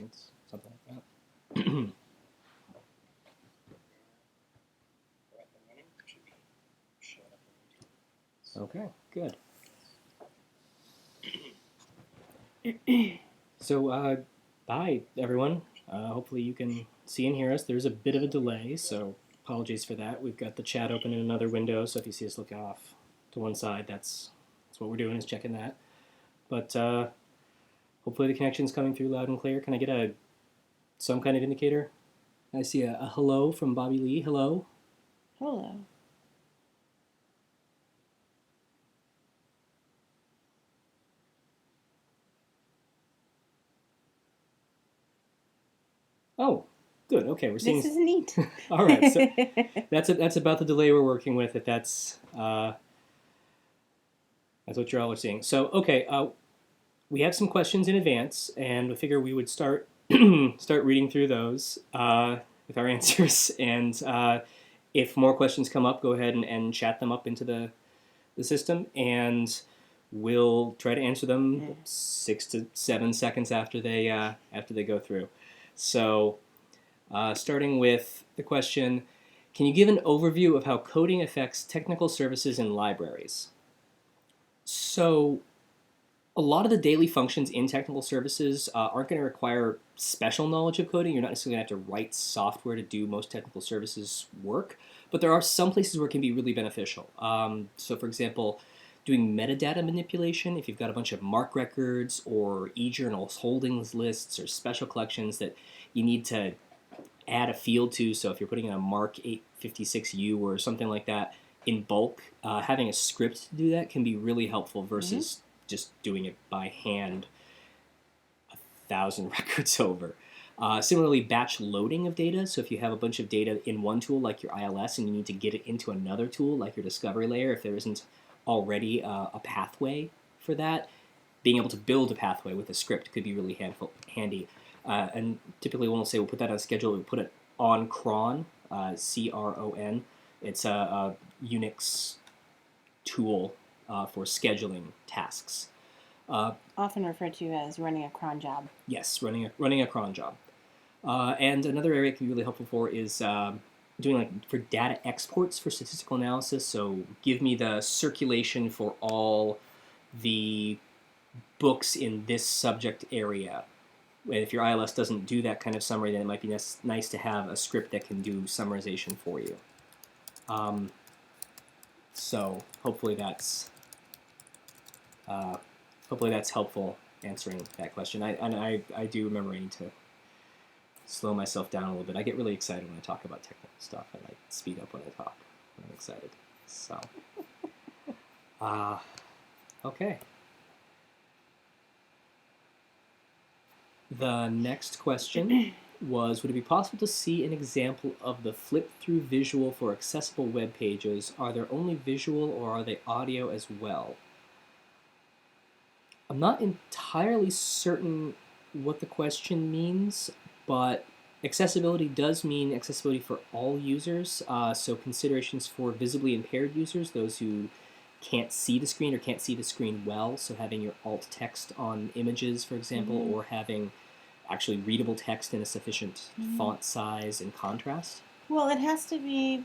seconds, something like that. Okay, good. So, bye, everyone. Hopefully you can see and hear us. There's a bit of a delay, so apologies for that. We've got the chat open in another window, so if you see us looking off to one side, that's what we're doing, is checking that. But hopefully the connection's coming through loud and clear. Can I get some kind of indicator? I see a hello from Bobby Lee. Hello. Hello. Oh, good. Okay, we're seeing. This is neat. All right, so that's about the delay we're working with. If that's what you all are seeing. So okay, we have some questions in advance, and we figure we would start reading through those with our answers. And if more questions come up, go ahead and chat them up into the system, and we'll try to answer them 6 to 7 seconds after they go through. So, starting with the question, can you give an overview of how coding affects technical services in libraries? So, a lot of the daily functions in technical services aren't going to require special knowledge of coding. You're not necessarily going to have to write software to do most technical services work, but there are some places where it can be really beneficial. So, for example, doing metadata manipulation, if you've got a bunch of MARC records or eJournals holdings lists or special collections that you need to add a field to, so if you're putting in a MARC 856U or something like that in bulk, having a script to do that can be really helpful versus just doing it by hand 1,000 records over. Similarly, batch loading of data. So if you have a bunch of data in one tool like your ILS and you need to get it into another tool like your discovery layer, if there isn't already a pathway for that, being able to build a pathway with a script could be really handy. And typically when we'll say we'll put that on schedule, we'll put it on cron, C-R-O-N. It's a Unix tool for scheduling tasks. Often referred to as running a cron job. Yes, running a cron job. And another area it can be really helpful for is doing for data exports for statistical analysis. So give me the circulation for all the books in this subject area. And if your ILS doesn't do that kind of summary, then it might be nice to have a script that can do summarization for you. So hopefully that's helpful answering that question. I do remember I need to slow myself down a little bit. I get really excited when I talk about technical stuff, and I speed up when I talk when I'm excited. So, okay. The next question was, would it be possible to see an example of the flip-through visual for accessible web pages? Are there only visual or are they audio as well? I'm not entirely certain what the question means, but accessibility does mean accessibility for all users. So considerations for visibly impaired users, those who can't see the screen or can't see the screen well, so having your alt text on images, for example, or having actually readable text in a sufficient font size and contrast. Well, it has to be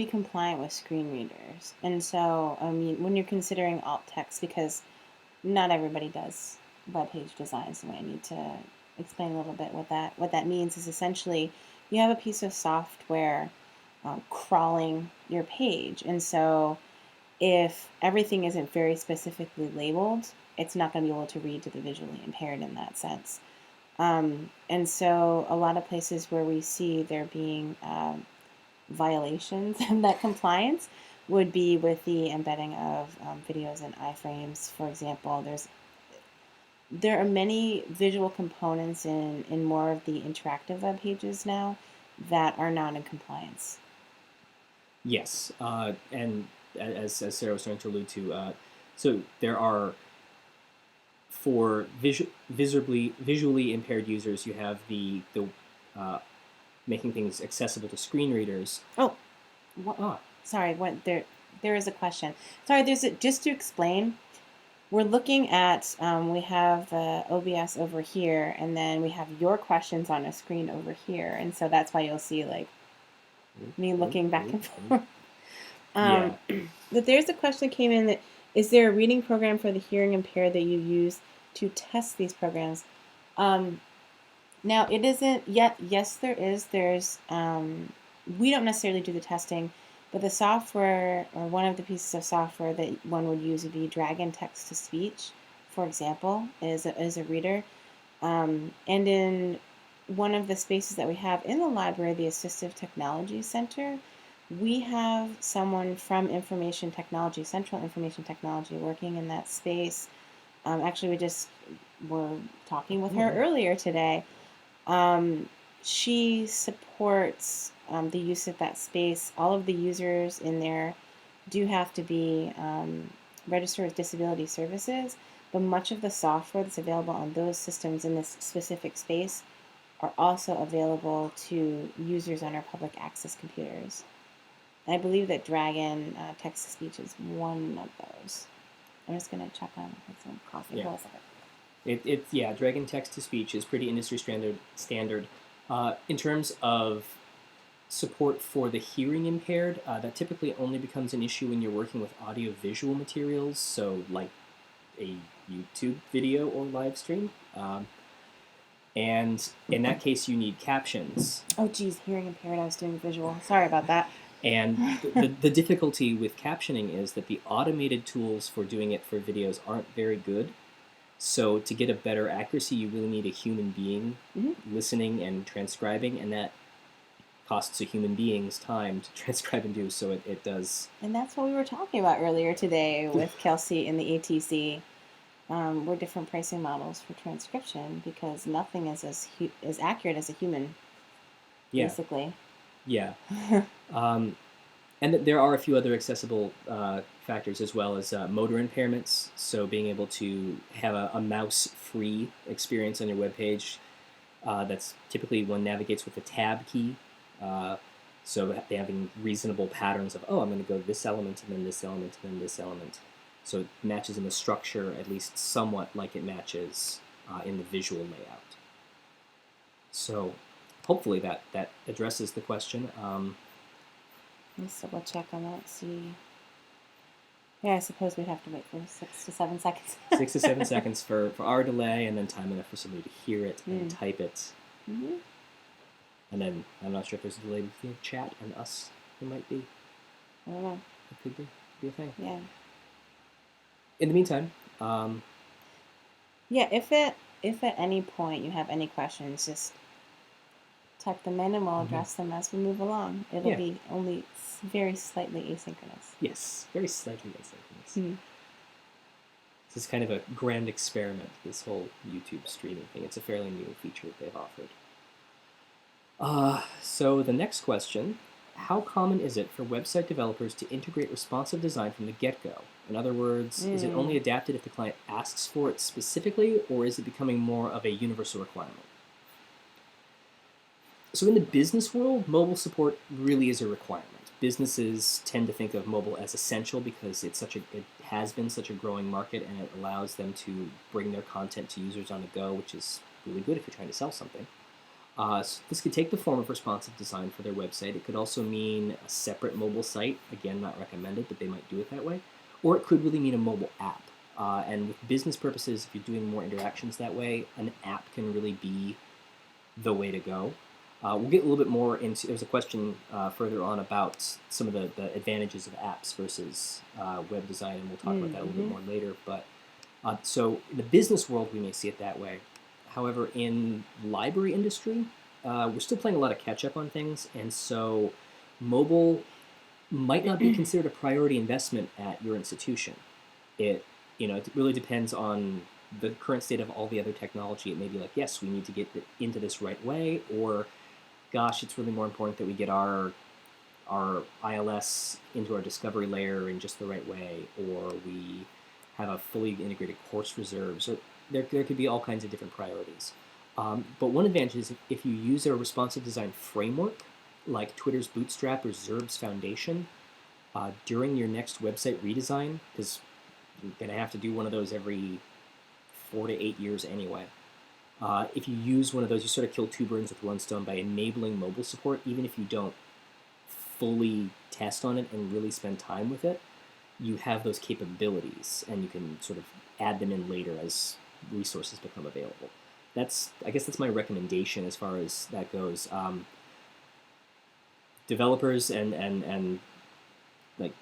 compliant with screen readers. And so, I mean, when you're considering alt text, because not everybody does web page design, so I need to explain a little bit what that means. Is essentially you have a piece of software crawling your page, and so if everything isn't very specifically labeled, it's not going to be able to read to the visually impaired in that sense. And so a lot of places where we see there being violations of that compliance would be with the embedding of videos in iframes, for example. There are many visual components in more of the interactive web pages now that are not in compliance. Yes, and as Sarah was starting to allude to, so there are, for visually impaired users, you have the making things accessible to screen readers. Oh, sorry. What there is a question. Sorry, just to explain. we're looking at, we have the OBS over here, and then we have your questions on a screen over here. And so that's why you'll see like me looking back and forth. Yeah. But there's a question that came in that, is there a reading program for the hearing impaired that you use to test these programs? Now, it isn't yet. Yes, there is. We don't necessarily do the testing, but the software, or one of the pieces of software that one would use would be Dragon Text to Speech, for example, is a reader. And in one of the spaces that we have in the library, the Assistive Technology Center, we have someone from Information Technology, Central Information Technology, working in that space. Actually, we just were talking with her earlier today. She supports the use of that space. All of the users in there do have to be registered with disability services, but much of the software that's available on those systems in this specific space are also available to users on our public access computers. And I believe that Dragon Text to Speech is one of those. I'm just going to check on some coffee. Yeah. Hold a second. Dragon Text to Speech is pretty industry standard. In terms of support for the hearing impaired, that typically only becomes an issue when you're working with audio-visual materials, so like a YouTube video or live stream. And in that case, you need captions. Oh, geez, hearing impaired. I was doing visual. Sorry about that. And the difficulty with captioning is that the automated tools for doing it for videos aren't very good. So to get a better accuracy, you really need a human being listening and transcribing, and that costs a human being's time to transcribe and do, so it does. And that's what we were talking about earlier today with Kelsey in the ATC. We're different pricing models for transcription because nothing is as accurate as a human, basically. Yeah. And there are a few other accessible factors as well as motor impairments. So being able to have a mouse-free experience on your webpage, that's typically one navigates with the tab key. So having reasonable patterns of, I'm going to go to this element and then this element and then this element. So it matches in the structure at least somewhat like it matches in the visual layout. So hopefully that addresses the question. Let's double check on that, see. Yeah, I suppose we'd have to wait for 6 to 7 seconds. 6 to 7 seconds for our delay, and then time enough for somebody to hear it and type it. Mm-hmm. And then I'm not sure if there's a delay between chat and us. There might be. I don't know. It could be a thing. Yeah. In the meantime, yeah, if at any point you have any questions, just type them in and we'll address them as we move along. It'll be only very slightly asynchronous. Yes, very slightly asynchronous. This is kind of a grand experiment, this whole YouTube streaming thing. It's a fairly new feature that they've offered. So the next question, how common is it for website developers to integrate responsive design from the get-go? In other words, is it only adapted if the client asks for it specifically, or is it becoming more of a universal requirement? So in the business world, mobile support really is a requirement. Businesses tend to think of mobile as essential because it has been such a growing market, and it allows them to bring their content to users on the go, which is really good if you're trying to sell something. So this could take the form of responsive design for their website. It could also mean a separate mobile site. Again, not recommended, but they might do it that way. Or it could really mean a mobile app. And with business purposes, if you're doing more interactions that way, an app can really be the way to go. We'll get a little bit more into, there's a question further on about some of the advantages of apps versus web design, and we'll talk about that a little bit more later. But so in the business world, we may see it that way. However, in library industry, we're still playing a lot of catch-up on things, and so mobile might not be considered a priority investment at your institution. It really depends on the current state of all the other technology. It may be like, yes, we need to get into this right way, or gosh, it's really more important that we get our ILS into our discovery layer in just the right way, or we have a fully integrated course reserve. So there could be all kinds of different priorities. But one advantage is if you use a responsive design framework, like Twitter's Bootstrap or Zerb's Foundation, during your next website redesign, because you're going to have to do one of those every 4 to 8 years anyway. If you use one of those, you sort of kill two birds with one stone by enabling mobile support, even if you don't fully test on it and really spend time with it. You have those capabilities, and you can sort of add them in later as resources become available. I guess that's my recommendation as far as that goes. Developers and like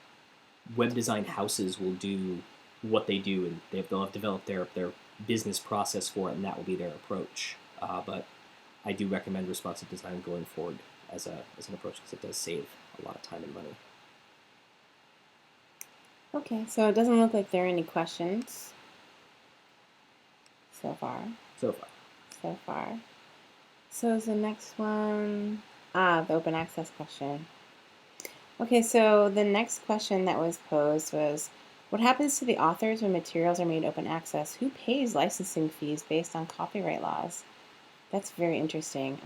web design houses will do what they do, and they'll have developed their business process for it, and that will be their approach. But I do recommend responsive design going forward as an approach because it does save a lot of time and money. Okay, so it doesn't look like there are any questions so far. So far. So far. So is the next one, the open access question. Okay, so the next question that was posed was, what happens to the authors when materials are made open access? Who pays licensing fees based on copyright laws? That's very interesting.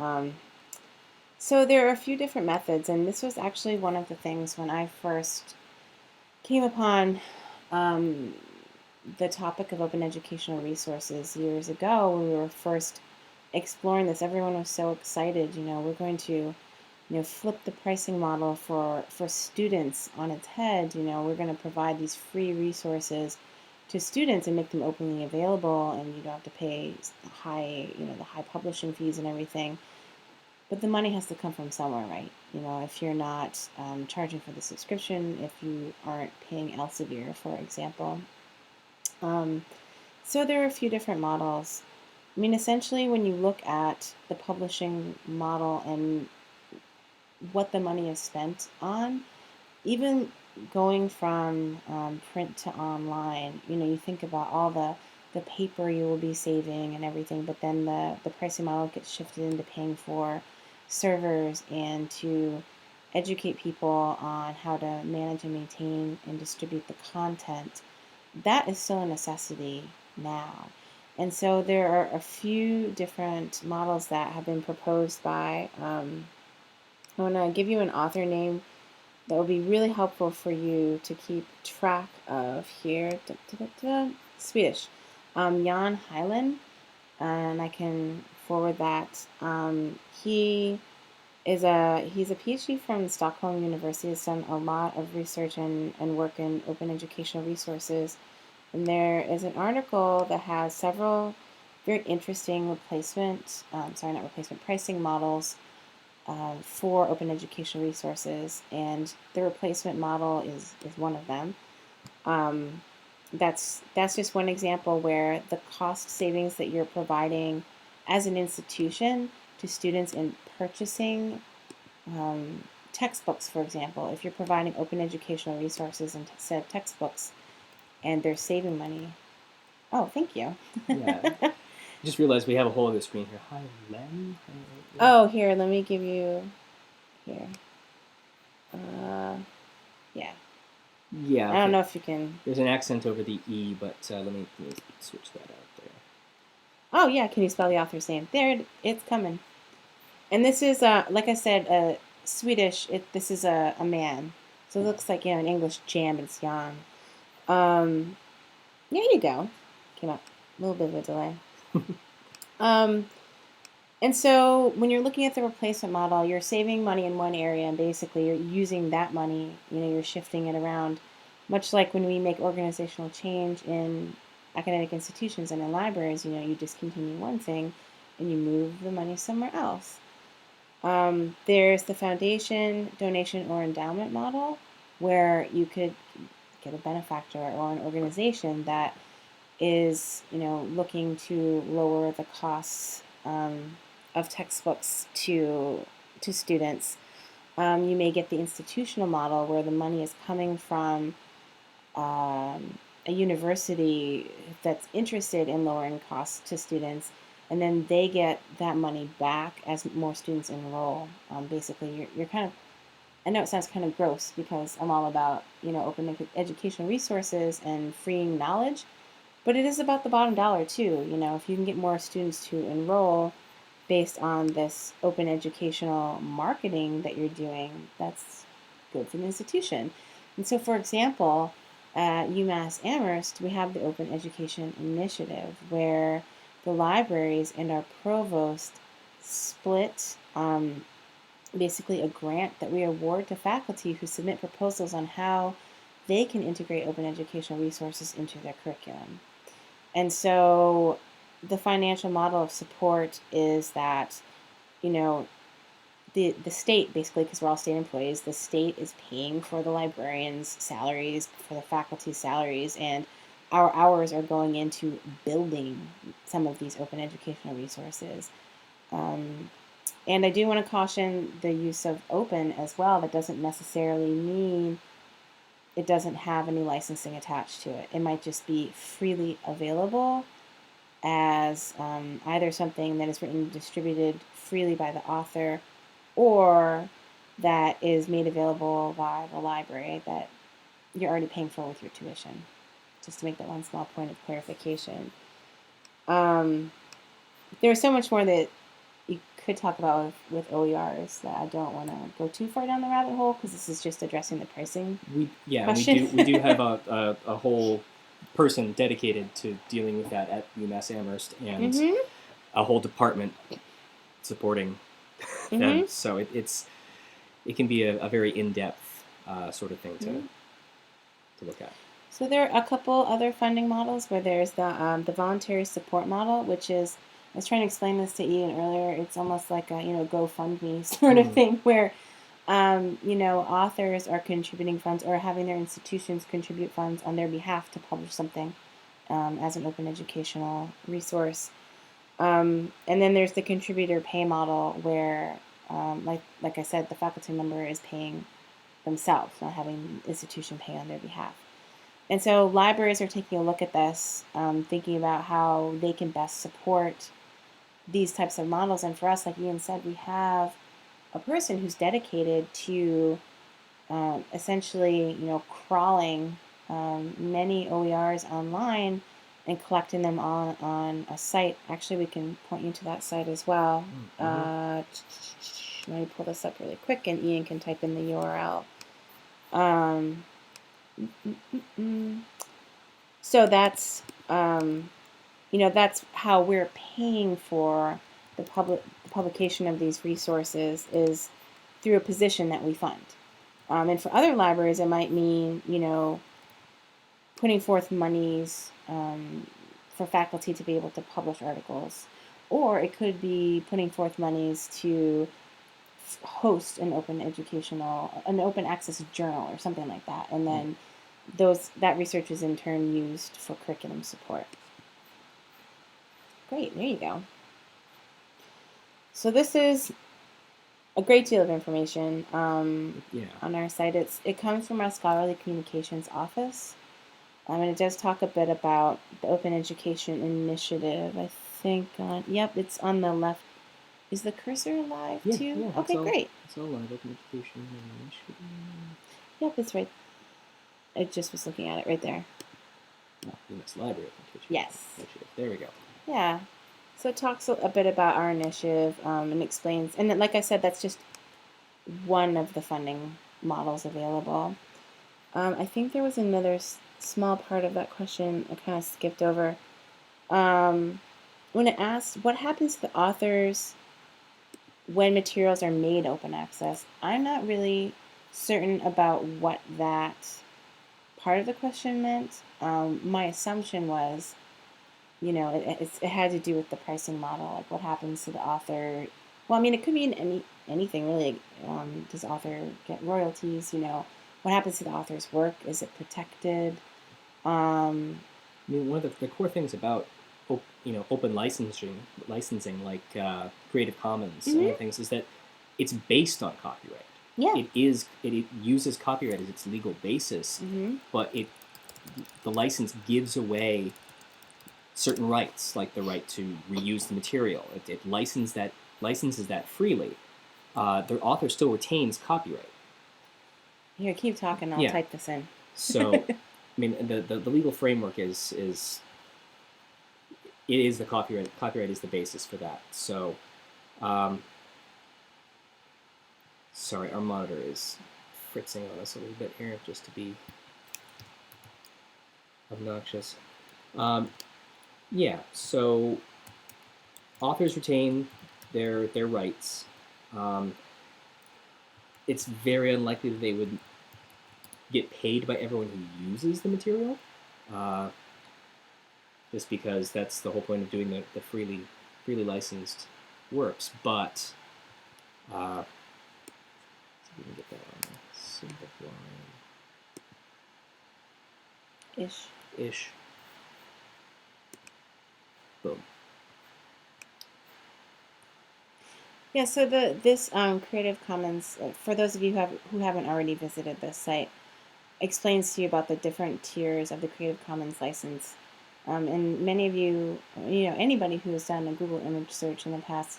So there are a few different methods, and this was actually one of the things when I first came upon the topic of open educational resources years ago when we were first exploring this. Everyone was so excited. We're going to flip the pricing model for students on its head. We're going to provide these free resources to students and make them openly available, and you don't have to pay the high publishing fees and everything. But the money has to come from somewhere, right? If you're not charging for the subscription, if you aren't paying Elsevier, for example. So there are a few different models. I mean, essentially, when you look at the publishing model and what the money is spent on, even going from print to online, you think about all the paper you will be saving and everything, but then the pricing model gets shifted into paying for servers and to educate people on how to manage and maintain and distribute the content. That is still a necessity now. And so there are a few different models that have been proposed by, I want to give you an author name that will be really helpful for you to keep track of here. Swedish. Jan Hyland, and I can forward that. He's a PhD from Stockholm University. Has done a lot of research and work in open educational resources. And there is an article that has several very interesting pricing models for open educational resources, and the replacement model is one of them. That's just one example where the cost savings that you're providing as an institution to students in purchasing textbooks, for example. If you're providing open educational resources instead of textbooks, and they're saving money. Oh, thank you. Yeah. Just realized we have a whole other screen here. Hi, Len. Oh, here, let me give you here. Yeah. Yeah. I don't know if you can. There's an accent over the E, but let me switch that out there. Oh, yeah. Can you spell the author's name? There, it's coming. And this is, like I said, Swedish. This is a man. So it looks like, an English jam, but it's Jan. There you go. Came up. A little bit of a delay. And so when you're looking at the replacement model, you're saving money in one area, and basically you're using that money, you're shifting it around, much like when we make organizational change in academic institutions and in libraries, you discontinue one thing and you move the money somewhere else. There's the foundation, donation, or endowment model, where you could get a benefactor or an organization that is, looking to lower the costs of textbooks to students. You may get the institutional model where the money is coming from a university that's interested in lowering costs to students, and then they get that money back as more students enroll. Basically, you're kind of, I know it sounds kind of gross because I'm all about, open educational resources and freeing knowledge, but it is about the bottom dollar too. If you can get more students to enroll based on this open educational marketing that you're doing, that's good for the institution. And so, for example, at UMass Amherst, we have the Open Education Initiative, where the libraries and our provost split basically a grant that we award to faculty who submit proposals on how they can integrate open educational resources into their curriculum. And so the financial model of support is that, you know, the state, basically, because we're all state employees, the state is paying for the librarians' salaries, for the faculty's salaries, and our hours are going into building some of these open educational resources. And I do want to caution the use of open as well. That doesn't necessarily mean it doesn't have any licensing attached to it. It might just be freely available as either something that is written and distributed freely by the author, or that is made available by the library that you're already paying for with your tuition. Just to make that one small point of clarification. There's so much more that you could talk about with OERs that I don't want to go too far down the rabbit hole, because this is just addressing the pricing question. we do have a whole person dedicated to dealing with that at UMass Amherst, and a whole department supporting them. So it can be a very in-depth sort of thing to look at. So there are a couple other funding models where there's the voluntary support model, which is, I was trying to explain this to Ian earlier. It's almost like a GoFundMe sort of thing, where authors are contributing funds or having their institutions contribute funds on their behalf to publish something as an open educational resource. And then there's the contributor pay model, where, like I said, the faculty member is paying themselves, not having the institution pay on their behalf. And so libraries are taking a look at this, thinking about how they can best support these types of models. And for us, like Ian said, we have a person who's dedicated to essentially, crawling many OERs online and collecting them on a site. Actually, we can point you to that site as well. Let me pull this up really quick, and Ian can type in the URL. So that's that's how we're paying for the publication of these resources, is through a position that we fund. And for other libraries, it might mean putting forth monies for faculty to be able to publish articles, or it could be putting forth monies to host an open access journal or something like that, and then that research is in turn used for curriculum support. Great, there you go. So this is a great deal of information on our site. It comes from our Scholarly Communications office, and it does talk a bit about the Open Education Initiative. I think it's on the left. Is the cursor live too? Yeah, okay, great. It's all live. Open Education Initiative. Yep, it's right. I just was looking at it right there. UMass Library Education. Yes. Initiative. There we go. Yeah. So it talks a bit about our initiative and explains, and then, like I said, that's just one of the funding models available. I think there was another small part of that question I kind of skipped over. When it asked what happens to the authors when materials are made open access, I'm not really certain about what that part of the question meant. My assumption was, it had to do with the pricing model, like what happens to the author. Well, I mean, it could mean anything really. Does the author get royalties? What happens to the author's work? Is it protected? I mean, one of the core things about open licensing like Creative Commons and other things, is that it's based on copyright. Yeah. It uses copyright as its legal basis, but the license gives away certain rights, like the right to reuse the material. It licenses that freely. The author still retains copyright. Here, keep talking. I'll type this in. So, I mean, the legal framework is the copyright. Copyright is the basis for that. So, sorry, our monitor is fritzing on us a little bit here, just to be obnoxious. Yeah, so authors retain their rights. Um, it's very unlikely that they would get paid by everyone who uses the material, uh, just because that's the whole point of doing the freely licensed works. But let's see if we can get that on a single line Ish. ish. Boom. Yeah, so this Creative Commons, for those of you who haven't already visited this site, explains to you about the different tiers of the Creative Commons license. And many of you, anybody who has done a Google image search in the past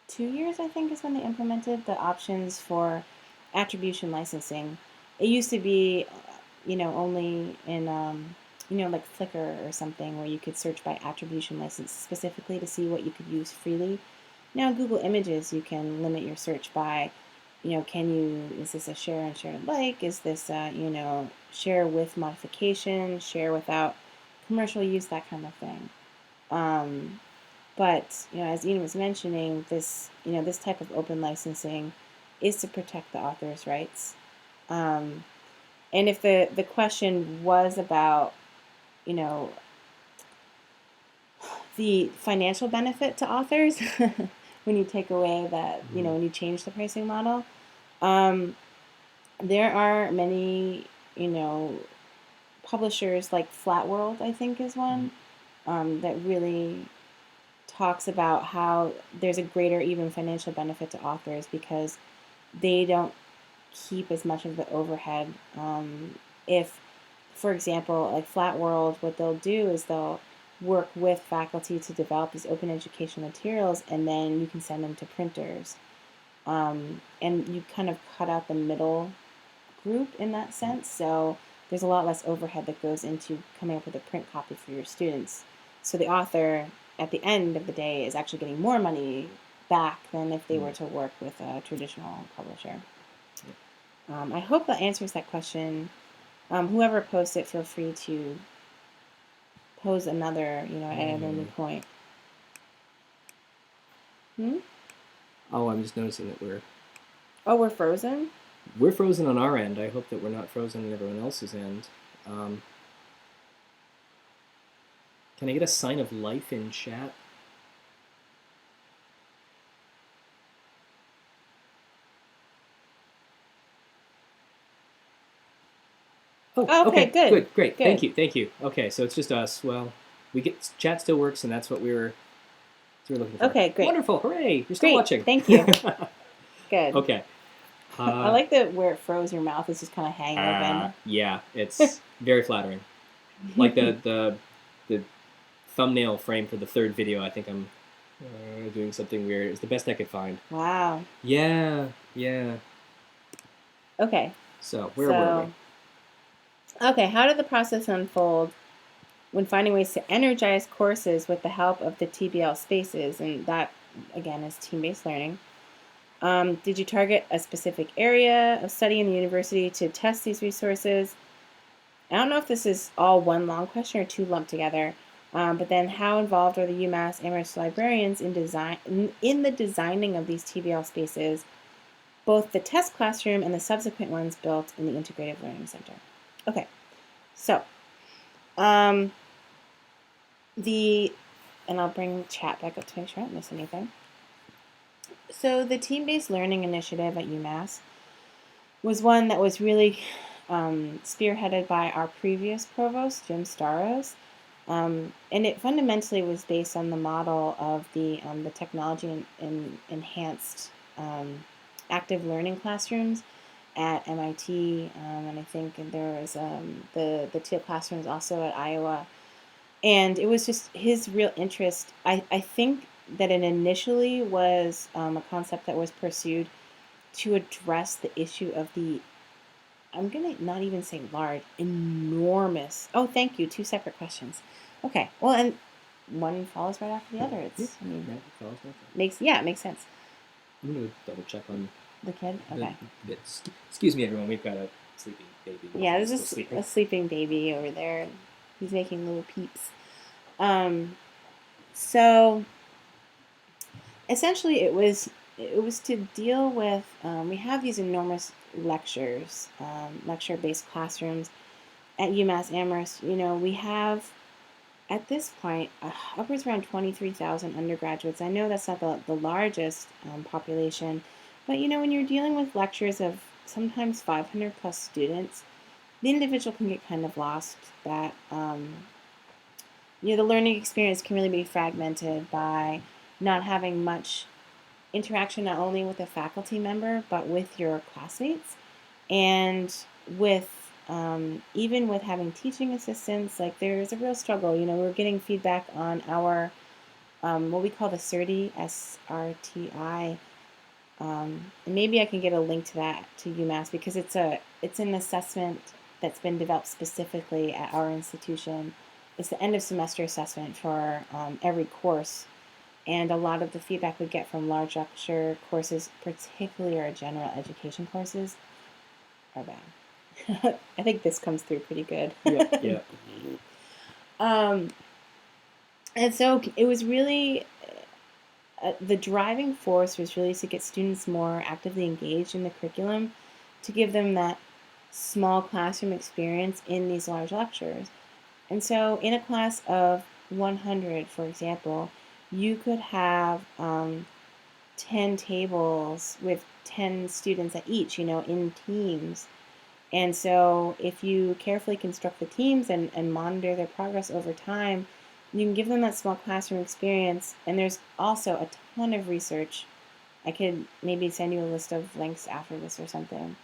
2 years, I think, is when they implemented the options for attribution licensing. It used to be, only in, like Flickr or something, where you could search by attribution license specifically to see what you could use freely. Now, Google Images, you can limit your search by, is this a share and share like? Is this, share with modification, share without commercial use, that kind of thing. But, as Ian was mentioning, this type of open licensing is to protect the author's rights. And if the question was about, you know, the financial benefit to authors when you take away that, when you change the pricing model, there are many, publishers like Flatworld, I think, is one, that really talks about how there's a greater even financial benefit to authors because they don't keep as much of the overhead. If, for example, like Flat World, what they'll do is they'll work with faculty to develop these open education materials, and then you can send them to printers. And you kind of cut out the middle group in that sense. So there's a lot less overhead that goes into coming up with a print copy for your students. So the author, at the end of the day, is actually getting more money back than if they were to work with a traditional publisher. I hope that answers that question. Whoever posts it, feel free to pose another, at any point. Oh, I'm just noticing that we're frozen? We're frozen on our end. I hope that we're not frozen on everyone else's end. Can I get a sign of life in chat? Oh, okay, good. Great. Thank you. Okay, so it's just us. Well, chat still works, and that's what we were looking for. Okay, great. Wonderful, hooray! You're still watching. Thank you. Good. Okay. I like that where it froze, your mouth is just kind of hanging open. Yeah, it's very flattering. Like the thumbnail frame for the third video, I think I'm doing something weird. It's the best I could find. Wow. Yeah. Okay. So, where were we? Okay, how did the process unfold when finding ways to energize courses with the help of the TBL spaces? And that, again, is team-based learning. Did you target a specific area of study in the university to test these resources? I don't know if this is all one long question or two lumped together. But then, how involved are the UMass Amherst librarians in the designing of these TBL spaces, both the test classroom and the subsequent ones built in the Integrative Learning Center? Okay, so and I'll bring chat back up to make sure I don't miss anything. So the team-based learning initiative at UMass was one that was really spearheaded by our previous provost, Jim Staros. And it fundamentally was based on the model of the technology and enhanced active learning classrooms at MIT, and I think there was the Teal classrooms also at Iowa. And it was just his real interest. I think that it initially was a concept that was pursued to address the issue of the, I'm going to not even say large, enormous. Oh, thank you. 2 separate questions. Okay. Well, and one follows right after the other. It's, I mean, it makes sense. I'm going to double check on the kid. Okay. Excuse me, everyone. We've got a sleeping baby. Yeah, He's there's still sleeping. a sleeping baby over there. He's making little peeps. So essentially, it was to deal with. We have these enormous lectures, lecture-based classrooms at UMass Amherst. We have at this point upwards around 23,000 undergraduates. I know that's not the largest population, but when you're dealing with lectures of sometimes 500 plus students, the individual can get kind of lost. That the learning experience can really be fragmented by not having much interaction not only with a faculty member but with your classmates, and with even with having teaching assistants. Like, there's a real struggle. We're getting feedback on our what we call the SRTI, SRTI. And maybe I can get a link to that to UMass, because it's an assessment that's been developed specifically at our institution. It's the end of semester assessment for every course, and a lot of the feedback we get from large lecture courses, particularly our general education courses, are bad. I think this comes through pretty good. Yeah. And so it was really the driving force was really to get students more actively engaged in the curriculum, to give them that small classroom experience in these large lectures. And so in a class of 100, for example, you could have 10 tables with 10 students at each, in teams. And so if you carefully construct the teams and monitor their progress over time, you can give them that small classroom experience. And there's also a ton of research. I could maybe send you a list of links after this or something,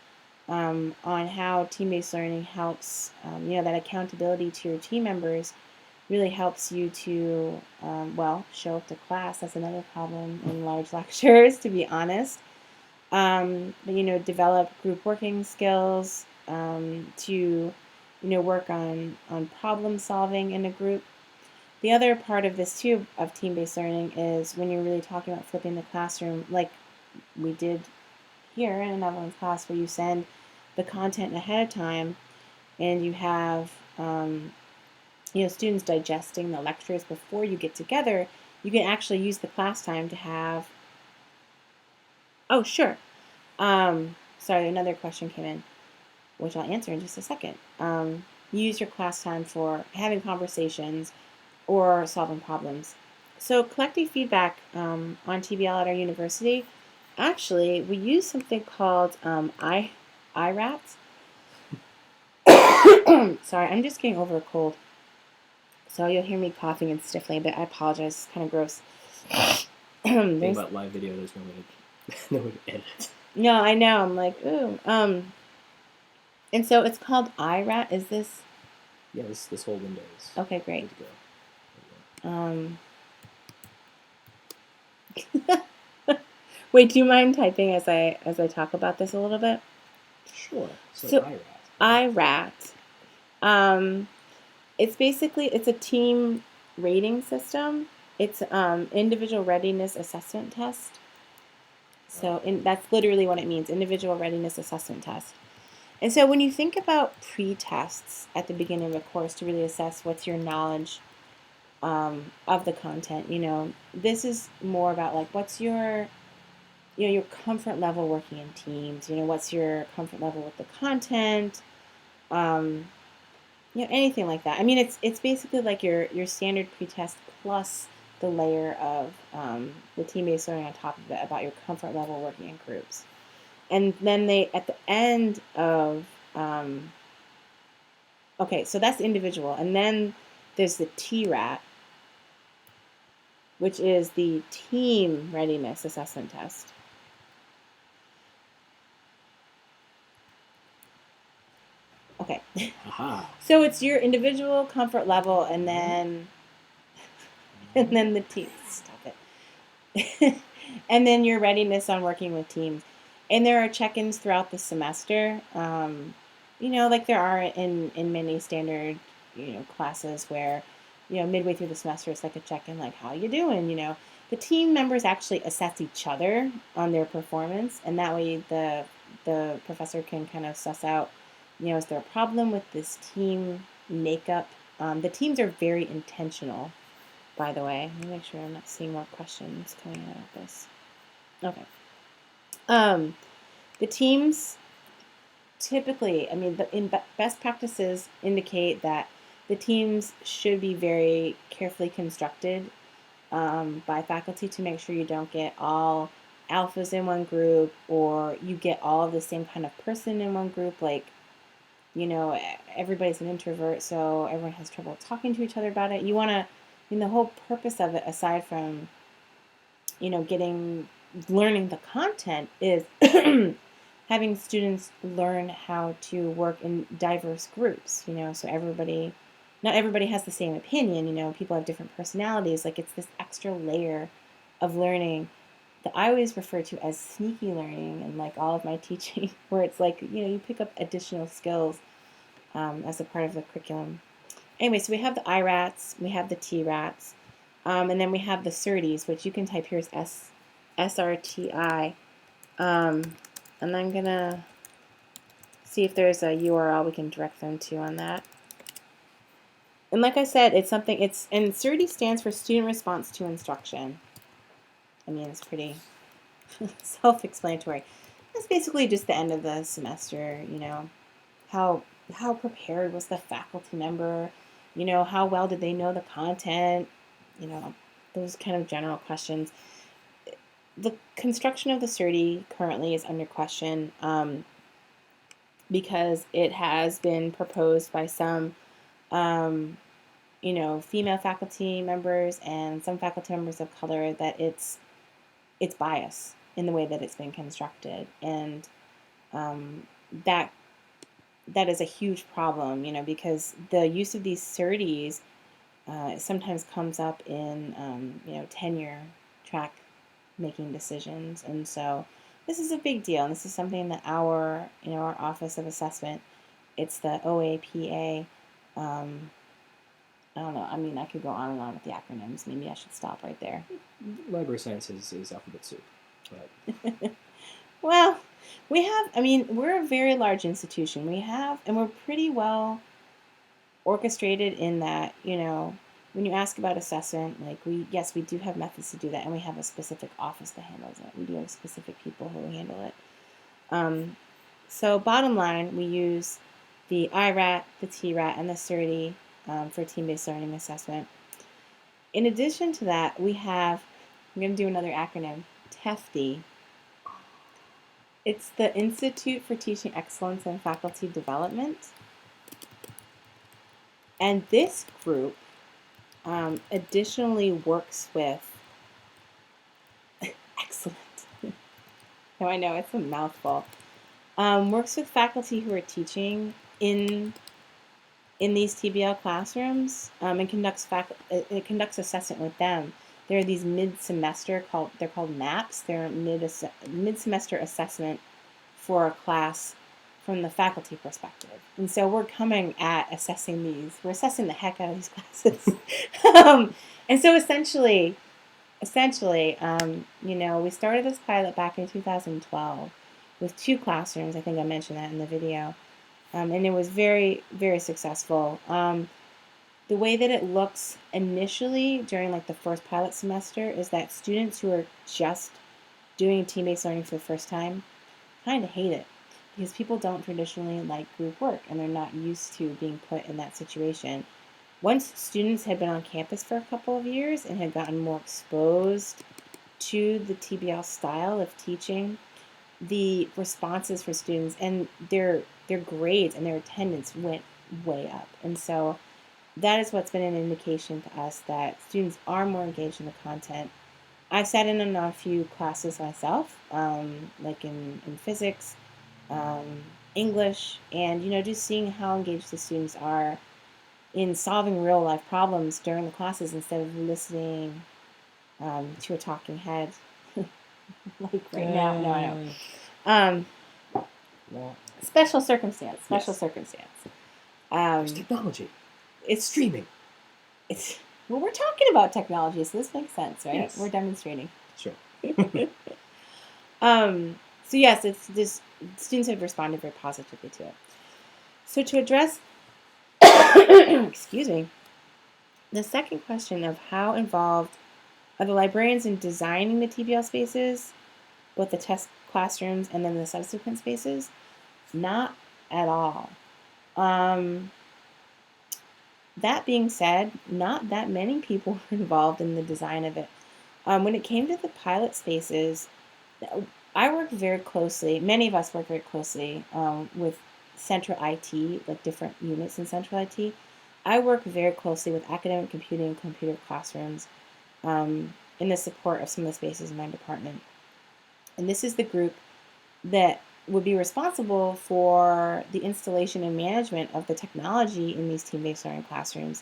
on how team-based learning helps, that accountability to your team members really helps you to, show up to class. That's another problem in large lectures, to be honest. But, develop group working skills, to, work on problem solving in a group. The other part of this, too, of team-based learning is when you're really talking about flipping the classroom, like we did here in Evelyn's class, where you send the content ahead of time and you have students digesting the lectures before you get together. You can actually use the class time to have... Oh, sure. Sorry, another question came in, which I'll answer in just a second. Use your class time for having conversations or solving problems. So collecting feedback on TBL at our university, actually, we use something called IRATS. Sorry, I'm just getting over a cold, so you'll hear me coughing and sniffling a bit. I apologize. It's kind of gross. Thing about live video, there's no way to edit. No, I know. I'm like, ooh. And so it's called IRAT. Is this? Yeah, this whole window is. Okay, great. Good to go. Wait, do you mind typing as I talk about this a little bit? Sure. So IRAT. It's basically a team rating system. It's individual readiness assessment test. So that's literally what it means, individual readiness assessment test. And so when you think about pre-tests at the beginning of a course to really assess what's your knowledge of the content, this is more about like what's your your comfort level working in teams, what's your comfort level with the content, anything like that. I mean, it's basically like your standard pre-test plus the layer of the team-based learning on top of it about your comfort level working in groups. And then at the end of, okay, so that's individual. And then there's the TRAT, which is the team readiness assessment test. Okay. So it's your individual comfort level, and then the team. Stop it. And then your readiness on working with teams. And there are check-ins throughout the semester. Like there are in many standard, classes where, midway through the semester it's like a check-in, like how you doing? The team members actually assess each other on their performance, and that way the professor can kind of suss out Is there a problem with this team makeup? The teams are very intentional, by the way. Let me make sure I'm not seeing more questions coming out of this. Okay. The teams typically, best practices indicate that the teams should be very carefully constructed by faculty to make sure you don't get all alphas in one group, or you get all of the same kind of person in one group. Like, everybody's an introvert, so everyone has trouble talking to each other about it. You want to, the whole purpose of it, aside from, learning the content, is having students learn how to work in diverse groups, so not everybody has the same opinion, people have different personalities. Like, it's this extra layer of learning that I always refer to as sneaky learning, and like all of my teaching, where it's like, you pick up additional skills as a part of the curriculum. Anyway, so we have the IRATs, we have the TRATs, and then we have the SRTIs, which you can type here as SRTI. And I'm going to see if there's a URL we can direct them to on that. And like I said, and SRTI stands for Student Response to Instruction. It's pretty self-explanatory. It's basically just the end of the semester, how prepared was the faculty member, how well did they know the content, those kind of general questions. The construction of the SRTI currently is under question because it has been proposed by some female faculty members and some faculty members of color that it's bias in the way that it's been constructed, and that is a huge problem, because the use of these SRTIs sometimes comes up in tenure track making decisions, and so this is a big deal, and this is something that our Office of Assessment, it's the OAPA. I don't know. I could go on and on with the acronyms. Maybe I should stop right there. Library sciences is alphabet soup. But. Well, we're a very large institution. And we're pretty well orchestrated in that, when you ask about assessment, like we do have methods to do that, and we have a specific office that handles it. We do have specific people who handle it. So bottom line, we use the IRAT, the TRAT, and the SRTI for team-based learning assessment. In addition to that, I'm going to do another acronym, TEFD. It's the Institute for Teaching Excellence and Faculty Development. And this group additionally works with, excellent, now I know it's a mouthful, works with faculty who are teaching in these TBL classrooms, and conducts assessment with them. There are these mid-semester they're called MAPs. They're mid-semester assessment for a class from the faculty perspective. And so we're coming at assessing these. We're assessing the heck out of these classes. And so essentially, we started this pilot back in 2012 with 2 classrooms. I think I mentioned that in the video. And it was very, very successful. The way that it looks initially during like the first pilot semester is that students who are just doing team-based learning for the first time kind of hate it, because people don't traditionally like group work and they're not used to being put in that situation. Once students had been on campus for a couple of years and had gotten more exposed to the TBL style of teaching, the responses for students and their grades and their attendance went way up. And so that is what's been an indication to us that students are more engaged in the content. I've sat in on a few classes myself, like in physics, English, and just seeing how engaged the students are in solving real life problems during the classes instead of listening to a talking head like right now. No, I know. Special circumstance. There's technology. It's streaming. Well, we're talking about technology, so this makes sense, right? Yes. We're demonstrating. Sure. So yes, it's this. Students have responded very positively to it. So to address, excuse me, the second question of how involved are the librarians in designing the TBL spaces, both the test classrooms and then the subsequent spaces? Not at all. That being said, not that many people were involved in the design of it. When it came to the pilot spaces, I worked very closely, many of us worked very closely with central IT, like different units in central IT. I work very closely with academic computing and computer classrooms in the support of some of the spaces in my department. And this is the group that would be responsible for the installation and management of the technology in these team-based learning classrooms.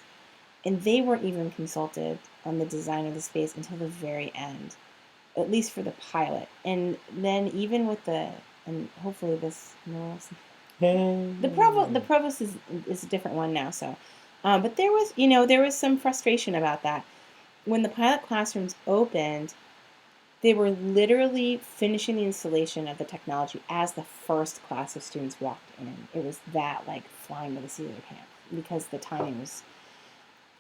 And they weren't even consulted on the design of the space until the very end, at least for the pilot. And then even with and hopefully this knows, the provost is a different one now. So, but there was some frustration about that. When the pilot classrooms opened, they were literally finishing the installation of the technology as the first class of students walked in. It was that like flying by the seat of their pants because the timing was.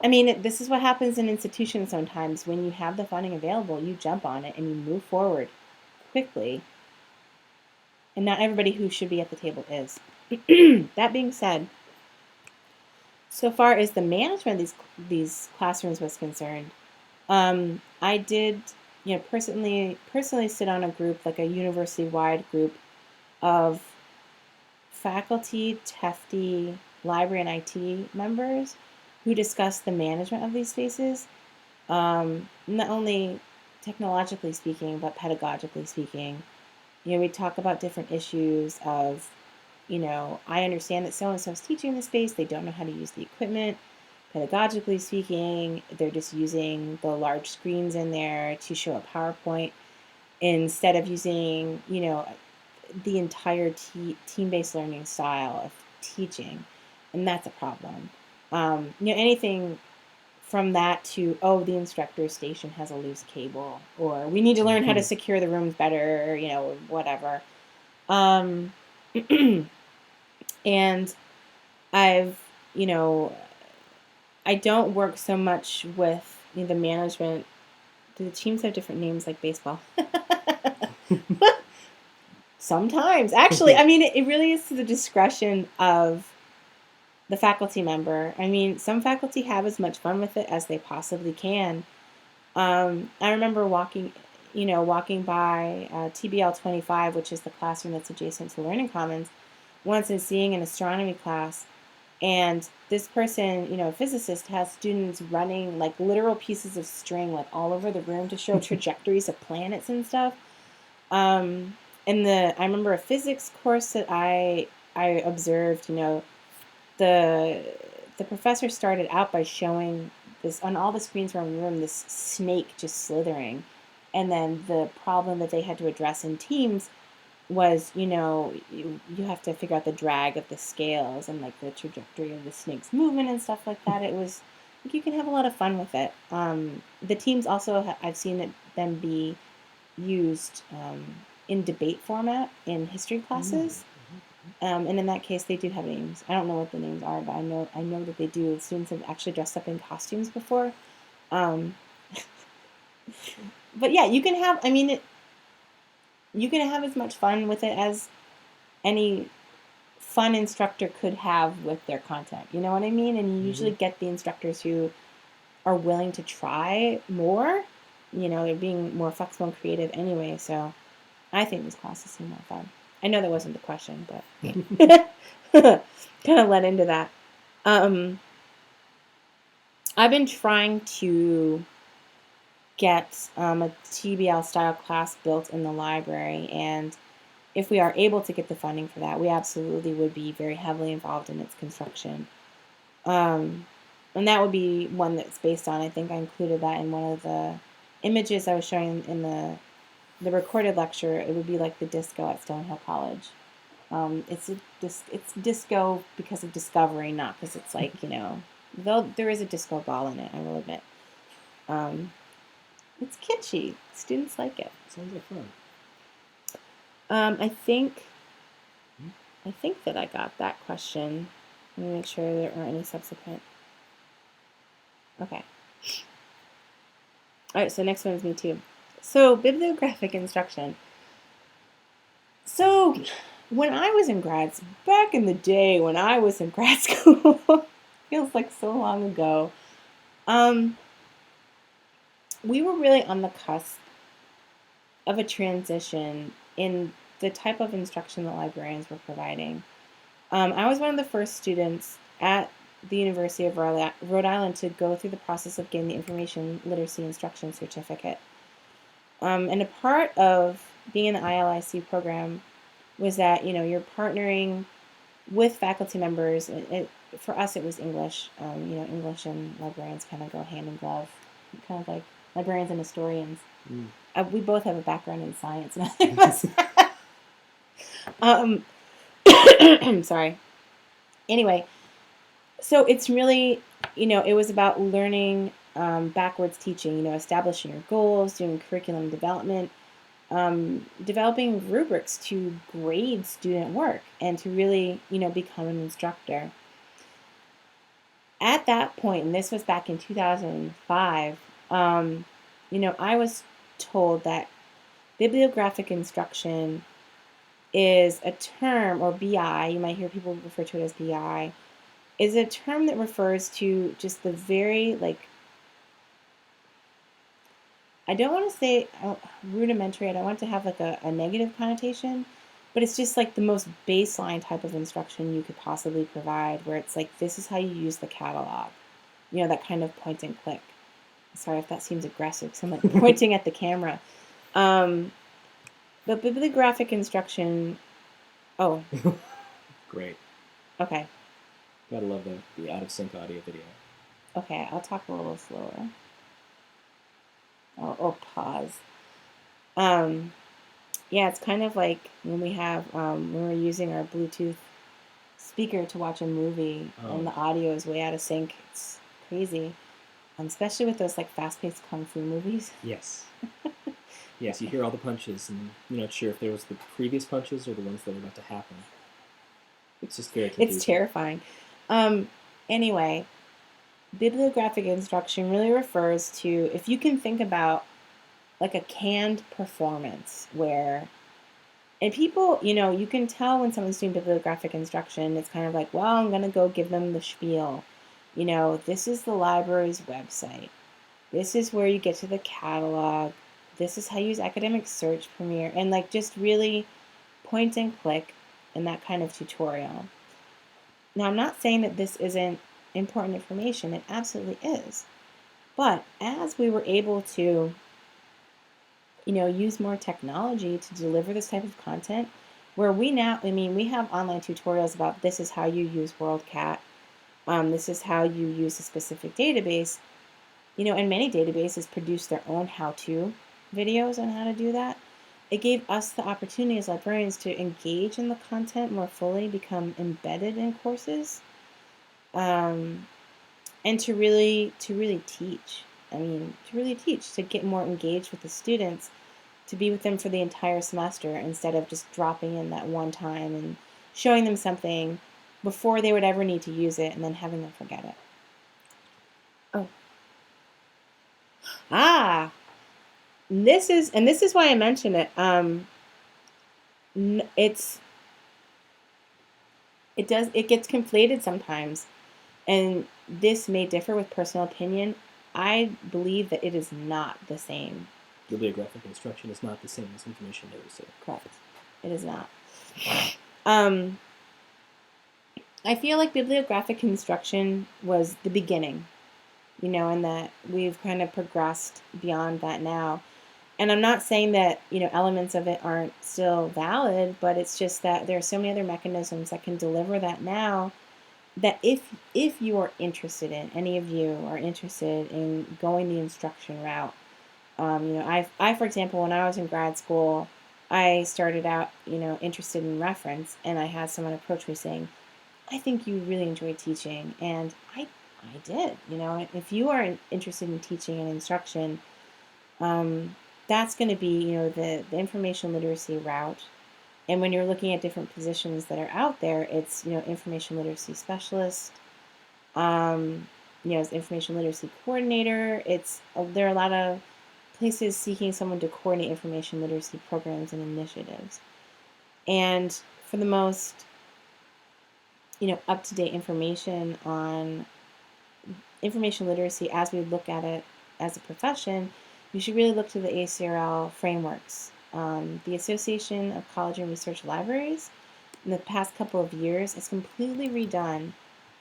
I mean, this is what happens in institutions sometimes. When you have the funding available, you jump on it and you move forward quickly. And not everybody who should be at the table is. That being said, so far as the management of these classrooms was concerned, I did, personally sit on a group, like a university-wide group of faculty, TEFTI, library, and IT members who discussed the management of these spaces, not only technologically speaking, but pedagogically speaking. We talk about different issues of, I understand that so-and-so is teaching the space, they don't know how to use the equipment. Pedagogically speaking, they're just using the large screens in there to show a PowerPoint instead of using, the entire team-based learning style of teaching, and that's a problem. Anything from that to, the instructor's station has a loose cable, or we need to learn how to secure the rooms better, whatever. And I've, I don't work so much with the management. The teams have different names like baseball. Sometimes. Actually, I mean, it really is to the discretion of the faculty member. I mean, some faculty have as much fun with it as they possibly can. I remember walking by TBL 25, which is the classroom that's adjacent to Learning Commons, once and seeing an astronomy class. And this person, a physicist, has students running like literal pieces of string like all over the room to show trajectories of planets and stuff. I remember a physics course that I observed, the professor started out by showing this on all the screens around the room, this snake just slithering. And then the problem that they had to address in teams was, you have to figure out the drag of the scales and like the trajectory of the snake's movement and stuff like that. It was like you can have a lot of fun with it. The teams also, I've seen them be used in debate format in history classes. And in that case, they do have names. I don't know what the names are, but I know that they do. Students have actually dressed up in costumes before. But yeah, you can have. I mean, you can have as much fun with it as any fun instructor could have with their content. You know what I mean? And you usually get the instructors who are willing to try more. They're being more flexible and creative anyway. So I think these classes seem more fun. I know that wasn't the question, but kind of led into that. I've been trying to get a TBL style class built in the library, and if we are able to get the funding for that, we absolutely would be very heavily involved in its construction. And that would be one that's based on, I think I included that in one of the images I was showing in the recorded lecture. It would be like the disco at Stonehill College. It's disco because of discovery, not because it's like, though there is a disco ball in it, I will admit. It's kitschy. Students like it. Sounds like fun. I think that I got that question. Let me make sure there aren't any subsequent. Okay. All right, so next one is me too. So bibliographic instruction. So when I was in back in the day when I was in grad school, feels like so long ago, we were really on the cusp of a transition in the type of instruction that librarians were providing. I was one of the first students at the University of Rhode Island to go through the process of getting the Information Literacy Instruction Certificate. And a part of being in the ILIC program was that, you're partnering with faculty members. For us, it was English. English and librarians kind of go hand in glove, kind of like librarians and historians. We both have a background in science. Sorry. Anyway, so it's really, it was about learning backwards teaching, establishing your goals, doing curriculum development, developing rubrics to grade student work and to really, become an instructor. At that point, and this was back in 2005, I was told that bibliographic instruction is a term, or BI, you might hear people refer to it as BI, is a term that refers to just the very, I don't want to say rudimentary, I don't want to have a negative connotation, but it's just like the most baseline type of instruction you could possibly provide, where it's like, this is how you use the catalog, that kind of point and click. Sorry if that seems aggressive, because I'm like pointing at the camera. But bibliographic instruction, oh. Great. Okay. Gotta love the out of sync audio video. Okay, I'll talk a little slower. Or pause. Yeah, it's kind of like when we're using our Bluetooth speaker to watch a movie and the audio is way out of sync. It's crazy. Especially with those fast-paced kung fu movies. Yes. Yes, you hear all the punches and you're not sure if there was the previous punches or the ones that are about to happen. It's just very confusing. It's terrifying. Anyway, bibliographic instruction really refers to, if you can think about a canned performance where, and people, you can tell when someone's doing bibliographic instruction, it's kind of like, well, I'm going to go give them the spiel. This is the library's website. This is where you get to the catalog. This is how you use Academic Search Premier, and just really point and click in that kind of tutorial. Now, I'm not saying that this isn't important information. It absolutely is. But as we were able to, use more technology to deliver this type of content, where we have online tutorials about this is how you use WorldCat. This is how you use a specific database. And many databases produce their own how-to videos on how to do that. It gave us the opportunity as librarians to engage in the content more fully, become embedded in courses, and to really teach. To get more engaged with the students, to be with them for the entire semester instead of just dropping in that one time and showing them something before they would ever need to use it and then having them forget it. This is why I mention it. It gets conflated sometimes, and this may differ with personal opinion. I believe that it is not the same. Bibliographic instruction is not the same as information literacy. Correct. It is not. I feel like bibliographic instruction was the beginning, and that we've kind of progressed beyond that now. And I'm not saying that, elements of it aren't still valid, but it's just that there are so many other mechanisms that can deliver that now, that if you are interested in, any of you are interested in going the instruction route, I, for example, when I was in grad school, I started out, interested in reference, and I had someone approach me saying, I think you really enjoy teaching, and I did. If you are interested in teaching and instruction, that's going to be, the information literacy route. And when you're looking at different positions that are out there, it's, information literacy specialist, as information literacy coordinator. There are a lot of places seeking someone to coordinate information literacy programs and initiatives. And for the most, up-to-date information on information literacy as we look at it as a profession, you should really look to the ACRL frameworks. The Association of College and Research Libraries, in the past couple of years, has completely redone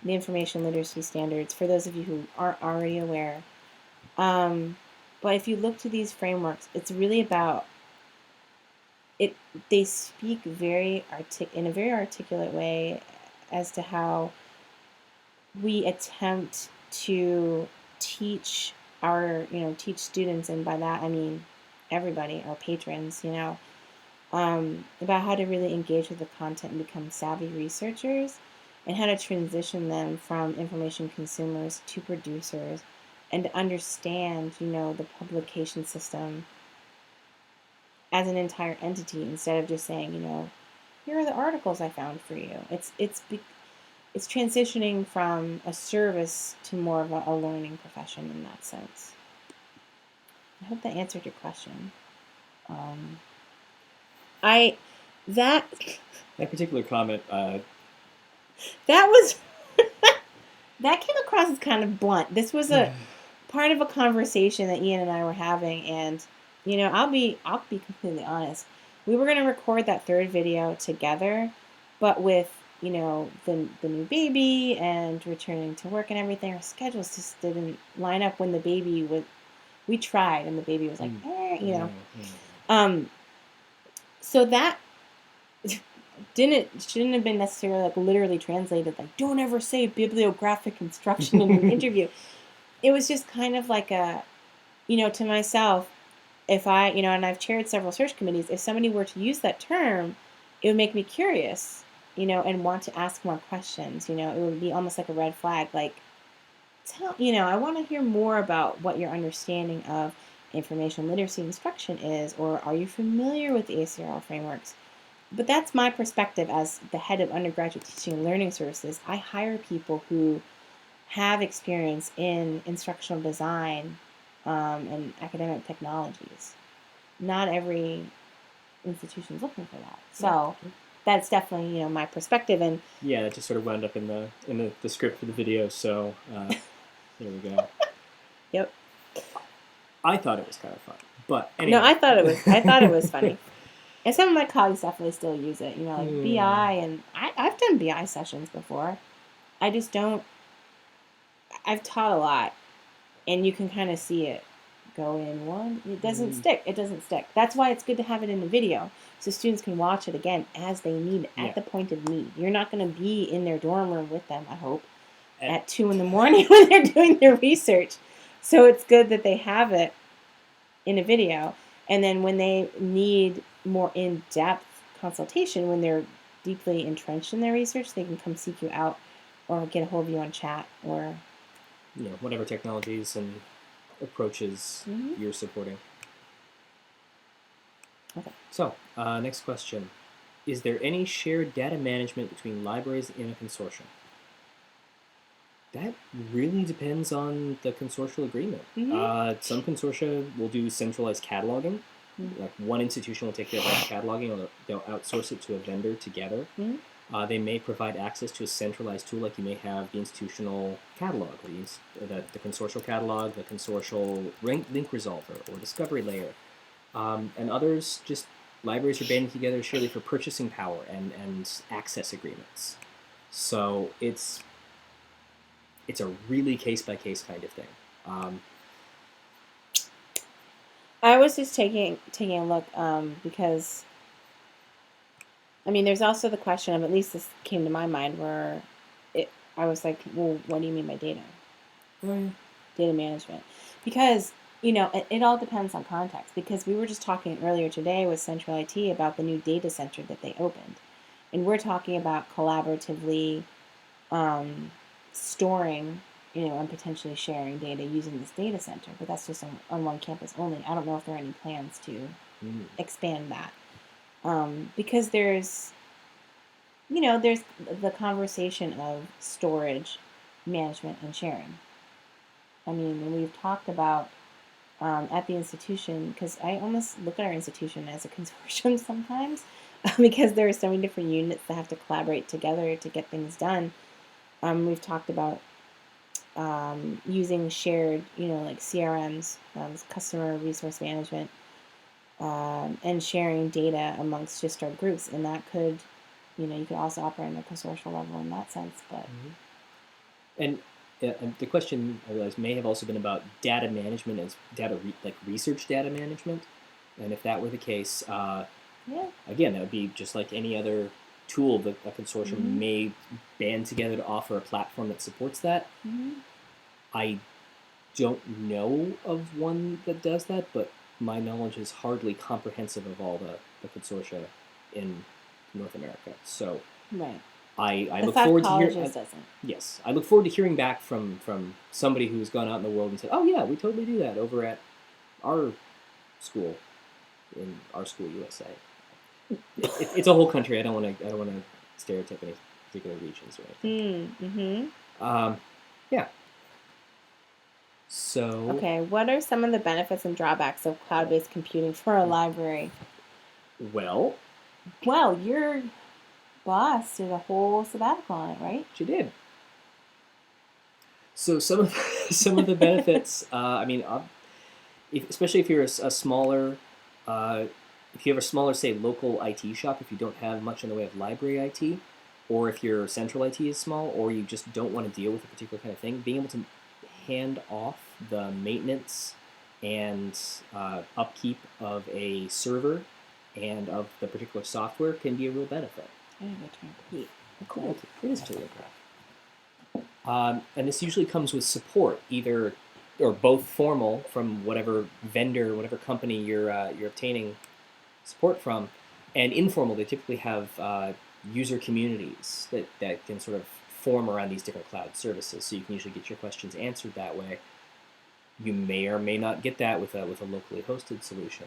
the information literacy standards, for those of you who aren't already aware. But if you look to these frameworks, it's really about it. They speak in a very articulate way as to how we attempt to teach teach students, and by that I mean everybody, our patrons, about how to really engage with the content and become savvy researchers, and how to transition them from information consumers to producers, and to understand, the publication system as an entire entity, instead of just saying, here are the articles I found for you. It's transitioning from a service to more of a learning profession in that sense. I hope that answered your question. That particular comment, that was that came across as kind of blunt. This was a part of a conversation that Ian and I were having, and I'll be completely honest. We were going to record that third video together, but with the new baby and returning to work and everything, our schedules just didn't line up. When the baby we tried, and the baby was like, so that shouldn't have been necessarily like literally translated, like, don't ever say bibliographic instruction in an interview. It was just kind of like a, to myself, if I, and I've chaired several search committees, if somebody were to use that term, it would make me curious, and want to ask more questions. It would be almost like a red flag, like, I want to hear more about what your understanding of information literacy instruction is, or are you familiar with the ACRL frameworks? But that's my perspective as the head of undergraduate teaching and learning services. I hire people who have experience in instructional design and academic technologies. Not every institution is looking for that. So that's definitely, my perspective. And yeah, that just sort of wound up in the script for the video. So there we go. Yep. I thought it was kind of fun, but anyway. No, I thought it was funny. And some of my colleagues definitely still use it, like BI, and I've done BI sessions before. I just don't. I've taught a lot, and you can kind of see it go in one. It doesn't stick. It doesn't stick. That's why it's good to have it in a video, so students can watch it again as they need, at the point of need. You're not going to be in their dorm room with them, I hope, at 2 a.m. when they're doing their research. So it's good that they have it in a video, and then when they need more in-depth consultation, when they're deeply entrenched in their research, they can come seek you out or get a hold of you on chat, or whatever technologies and approaches you're supporting. Okay. So, next question. Is there any shared data management between libraries in a consortium? That really depends on the consortial agreement. Some consortia will do centralized cataloging. Like one institution will take care of that cataloging, or they'll outsource it to a vendor together. They may provide access to a centralized tool, like you may have the institutional catalog, the consortial catalog, the consortial link resolver, or discovery layer. And others, just libraries are banding together surely for purchasing power and access agreements. So it's a really case-by-case kind of thing. I was just taking a look because, there's also the question of, at least this came to my mind, where I was like, well, what do you mean by data? Data management. Because, it all depends on context. Because we were just talking earlier today with Central IT about the new data center that they opened. And we're talking about collaboratively storing, and potentially sharing data using this data center. But that's just on one campus only. I don't know if there are any plans to expand that. Because there's the conversation of storage, management, and sharing. I mean, and we've talked about at the institution, because I almost look at our institution as a consortium sometimes, because there are so many different units that have to collaborate together to get things done. We've talked about using shared, like CRMs, customer resource management, and sharing data amongst just our groups, and that could, you could also operate on a consortial level in that sense. But And the question I realize may have also been about data management as like research data management. And if that were the case, yeah, again, that would be just like any other tool that a consortium Mhm. may band together to offer a platform that supports that. I don't know of one that does that, but my knowledge is hardly comprehensive of all the consortia in North America. So right. I The look Five forward to hearing. Colleges doesn't. Yes, I look forward to hearing back from somebody who's gone out in the world and said, "Oh yeah, we totally do that over at our school, in our school USA." It's a whole country. I don't want to stereotype any particular regions or anything. Um, yeah. So Okay, what are some of the benefits and drawbacks of cloud-based computing for a library? well, Well, your boss did a whole sabbatical on it, right? she did. So some of some of the benefits. I mean, especially if you're a smaller, uh, if you have a smaller, say, local IT shop, if you don't have much in the way of library IT, or if your central IT is small, or you just don't want to deal with a particular kind of thing, being able to hand off the maintenance and upkeep of a server and of the particular software can be a real benefit. I need to turn Pete. Cool. It is totally cool. And this usually comes with support, either or both formal from whatever vendor, whatever company you're obtaining support from, and informal. They typically have user communities that can sort of form around these different cloud services, so you can usually get your questions answered that way. You may or may not get that with a locally hosted solution.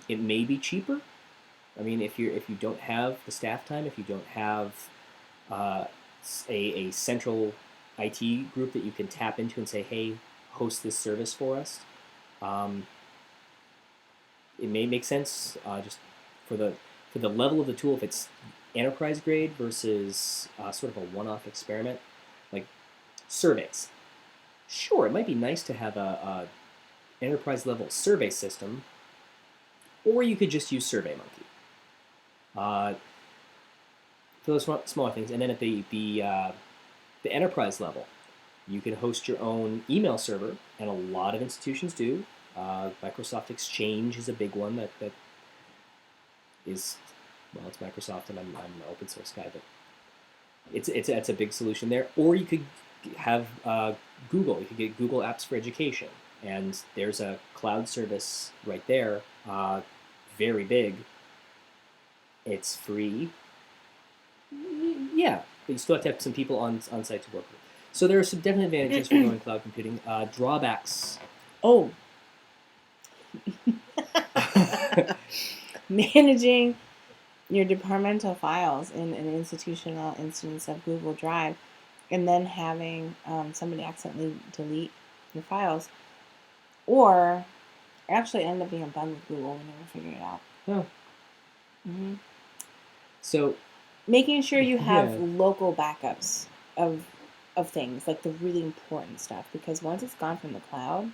It may be cheaper. I mean, if you don't have the staff time, if you don't have uh, a central IT group that you can tap into and say, "Hey, host this service for us." Um, it may make sense just for the level of the tool if it's enterprise grade versus sort of a one-off experiment, like surveys. Sure, it might be nice to have a enterprise level survey system, or you could just use SurveyMonkey. For those smaller things, and then at the enterprise level, you can host your own email server, and a lot of institutions do. Microsoft Exchange is a big one that is, well, it's Microsoft, and I'm an open source guy, but it's a big solution there. Or you could have Google. You could get Google Apps for Education, and there's a cloud service right there, very big. It's free. Yeah, but you still have to have some people on site to work with. So there are some definite advantages for going cloud computing. Drawbacks. Oh, managing your departmental files in an institutional instance of Google Drive, and then having somebody accidentally delete your files, or actually end up being bug with Google. We never figured it out. Oh. Mm-hmm. So making sure you have yeah. local backups of things, like the really important stuff, because once it's gone from the cloud,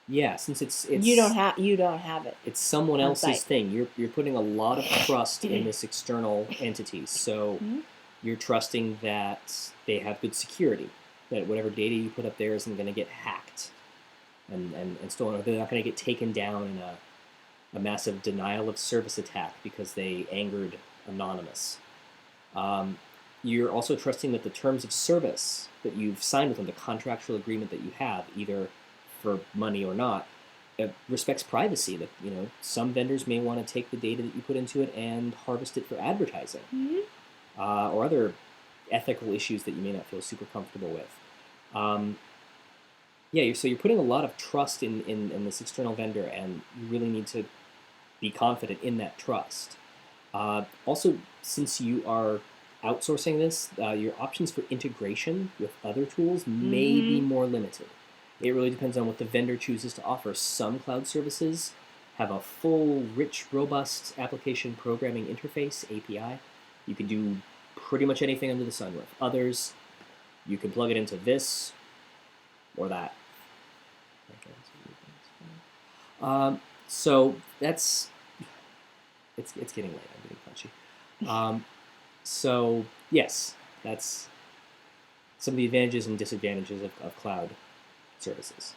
yeah, since it's you don't have it. It's someone on else's site. thing. You're putting a lot of trust in this external entity. So you're trusting that they have good security, that whatever data you put up there isn't going to get hacked and stolen, or they're not going to get taken down in a massive denial of service attack because they angered Anonymous. You're also trusting that the terms of service that you've signed with them, the contractual agreement that you have, either for money or not, it respects privacy. That some vendors may want to take the data that you put into it and harvest it for advertising, or other ethical issues that you may not feel super comfortable with. So you're putting a lot of trust in this external vendor, and you really need to be confident in that trust. Also, since you are outsourcing this, your options for integration with other tools may be more limited. It really depends on what the vendor chooses to offer. Some cloud services have a full, rich, robust application programming interface, API. You can do pretty much anything under the sun with. Others, you can plug it into this or that. So that's it's getting late. I'm getting punchy. So yes, that's some of the advantages and disadvantages of cloud services.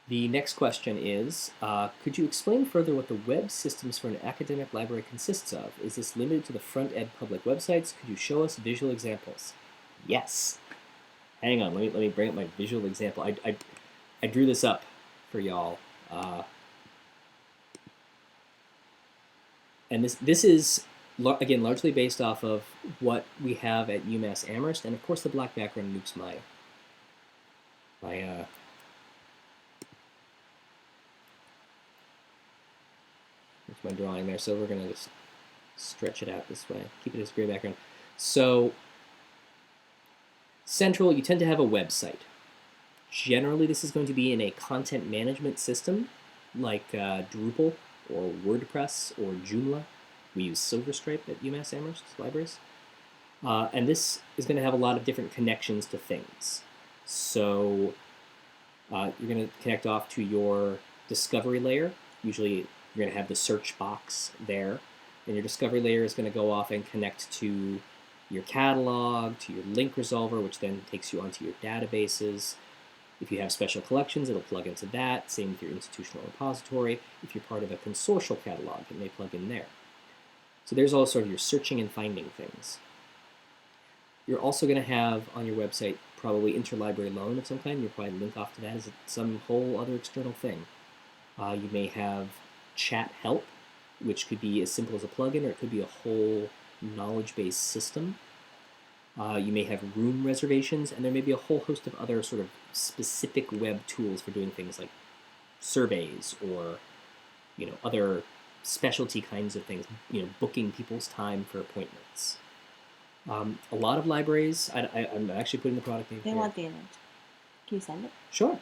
The next question is, could you explain further what the web systems for an academic library consists of? Is this limited to the front end public websites? Could you show us visual examples? Yes. Hang on, let me bring up my visual example. I drew this up for y'all. And this is, again, largely based off of what we have at UMass Amherst, and of course the black background nukes my drawing there, so we're going to just stretch it out this way, keep it as gray background. So, central, you tend to have a website. Generally, this is going to be in a content management system, like Drupal, or WordPress, or Joomla. We use Silverstripe at UMass Amherst libraries. And this is going to have a lot of different connections to things. So you're going to connect off to your discovery layer. Usually you're going to have the search box there. And your discovery layer is going to go off and connect to your catalog, to your link resolver, which then takes you onto your databases. If you have special collections, it'll plug into that. Same with your institutional repository. If you're part of a consortial catalog, it may plug in there. So there's all sort of your searching and finding things. You're also going to have on your website probably interlibrary loan of some kind. You'll probably link off to that as some whole other external thing. You may have chat help, which could be as simple as a plugin, or it could be a whole knowledge-based system. You may have room reservations, and there may be a whole host of other sort of specific web tools for doing things like surveys or, other specialty kinds of things, booking people's time for appointments. A lot of libraries, I'm actually putting the product name They here. want the image. Can you send it? Sure.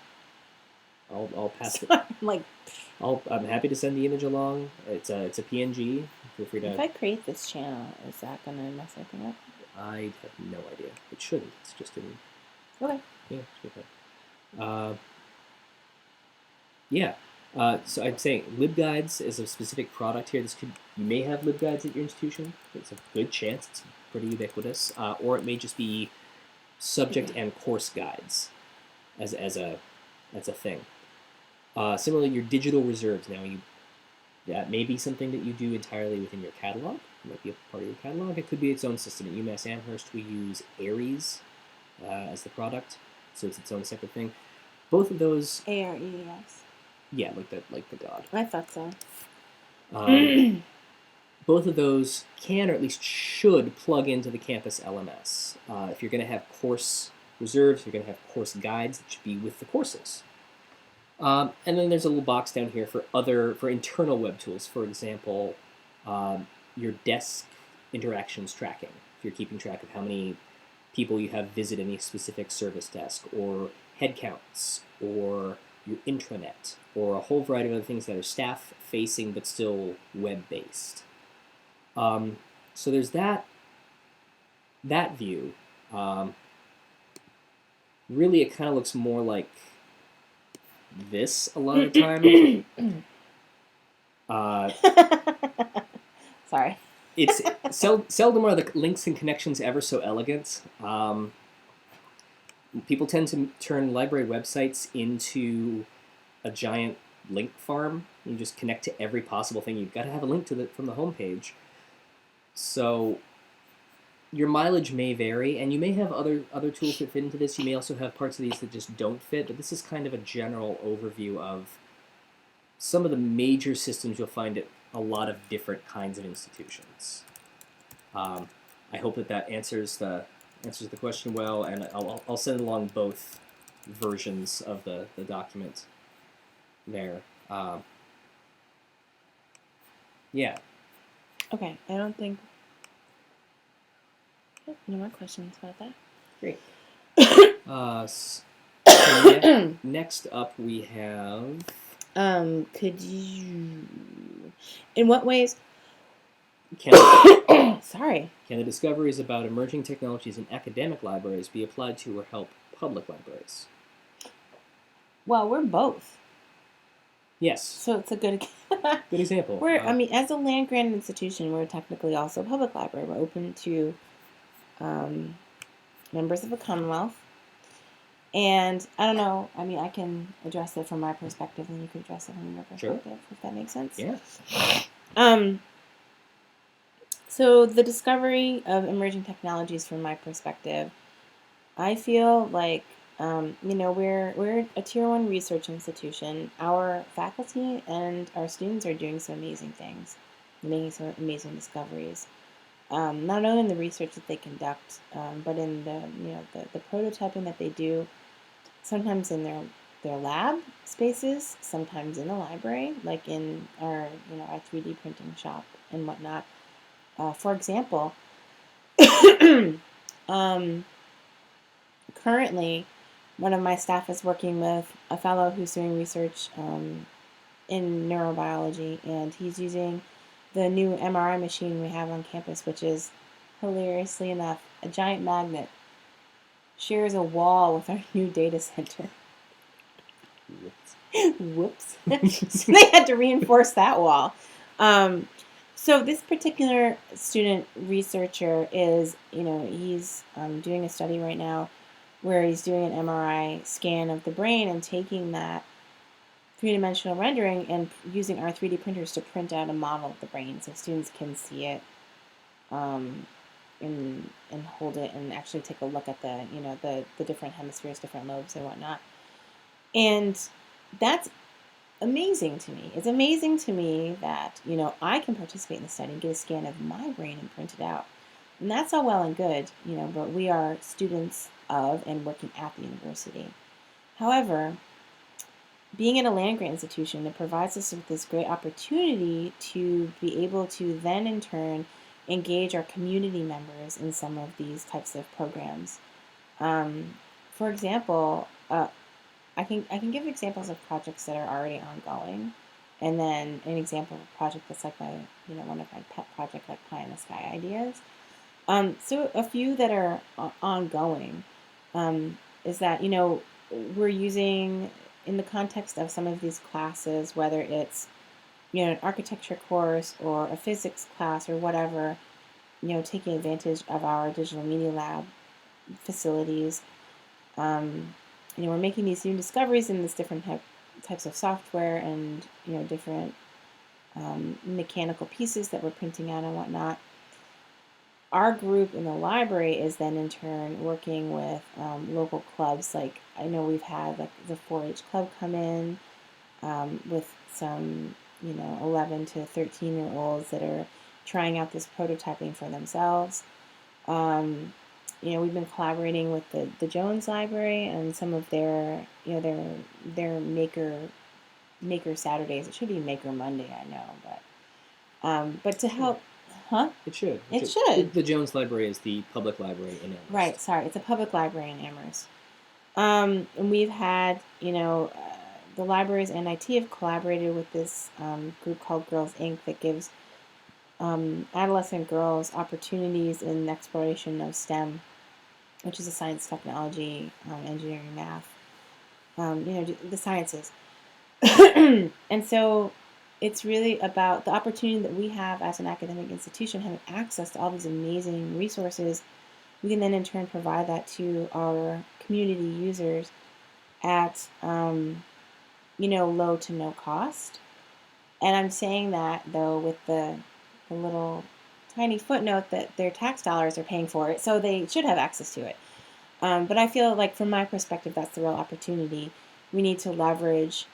I'll pass it. I'm happy to send the image along. It's a PNG. Feel free to. If I create this channel, is that gonna mess anything up? I have no idea. It shouldn't. It's just in. Okay. Yeah, it's okay. Yeah. So I'm saying LibGuides is a specific product here. You may have LibGuides at your institution. It's a good chance. It's pretty ubiquitous. Or it may just be subject and course guides as a thing. Similarly, your digital reserves. Now, that may be something that you do entirely within your catalog. It might be a part of your catalog. It could be its own system. At UMass Amherst, we use Aries as the product, so it's its own separate thing. Both of those. ARES. Yeah, like the god. I thought so. Both of those can, or at least should, plug into the campus LMS. If you're going to have course reserves, you're going to have course guides that should be with the courses. And then there's a little box down here for internal web tools. For example, your desk interactions tracking. If you're keeping track of how many people you have visit any specific service desk, or head counts, or your intranet, or a whole variety of other things that are staff-facing but still web-based. So there's that view. Really, it kind of looks more like this a lot of the time. Sorry. It's seldom are the links and connections ever so elegant. People tend to turn library websites into a giant link farm. You just connect to every possible thing. You've got to have a link from the homepage. So your mileage may vary, and you may have other tools that fit into this. You may also have parts of these that just don't fit, but this is kind of a general overview of some of the major systems you'll find at a lot of different kinds of institutions. I hope that answers the question well, and I'll send along both versions of the document there. Yeah. Okay, I don't think. No more questions about that. Great. Next up we have. Could you? In what ways? Sorry. Can the discoveries about emerging technologies in academic libraries be applied to or help public libraries? Well, we're both. Yes. So it's a good good example. I mean, as a land grant institution, we're technically also a public library. We're open to members of the Commonwealth. And I don't know, I mean, I can address it from my perspective and you can address it from your perspective, if that makes sense. Yeah. So the discovery of emerging technologies from my perspective, I feel like, we're a tier 1 research institution. Our faculty and our students are doing some amazing things, making some amazing discoveries. Not only in the research that they conduct, but in the prototyping that they do, sometimes in their lab spaces, sometimes in the library, like in our 3D printing shop and whatnot. For example, currently, one of my staff is working with a fellow who's doing research in neurobiology, and he's using the new MRI machine we have on campus, which is, hilariously enough, a giant magnet. Shares a wall with our new data center. Whoops. So they had to reinforce that wall. So this particular student researcher is, he's doing a study right now where he's doing an MRI scan of the brain and taking that three-dimensional rendering and using our 3D printers to print out a model of the brain so students can see it and hold it and actually take a look at the different hemispheres, different lobes and whatnot. And that's amazing to me. It's amazing to me that, I can participate in the study and get a scan of my brain and print it out. And that's all well and good, but we are students of and working at the university. However, being in a land-grant institution, it provides us with this great opportunity to be able to then, in turn, engage our community members in some of these types of programs. For example, I can give examples of projects that are already ongoing, and then an example of a project that's like one of my pet projects, like Pie in the Sky ideas. So a few that are ongoing is that we're using, in the context of some of these classes, whether it's an architecture course or a physics class or whatever, taking advantage of our digital media lab facilities. We're making these new discoveries in this different types of software and different mechanical pieces that we're printing out and whatnot. Our group in the library is then in turn working with local clubs. Like, I know we've had like the 4-H club come in with some 11 to 13-year-olds that are trying out this prototyping for themselves. We've been collaborating with the Jones Library and some of their their maker Saturdays. It should be Maker Monday, I know, but to help. Huh? It should. It should. The Jones Library is the public library in Amherst. Right, sorry. It's a public library in Amherst. And we've had, the libraries and IT have collaborated with this group called Girls Inc. that gives adolescent girls opportunities in exploration of STEM, which is a science, technology, engineering, math, the sciences. And so it's really about the opportunity that we have as an academic institution, having access to all these amazing resources. We can then in turn provide that to our community users at, low to no cost. And I'm saying that, though, with the little tiny footnote that their tax dollars are paying for it, so they should have access to it. But I feel like, from my perspective, that's the real opportunity. We need to leverage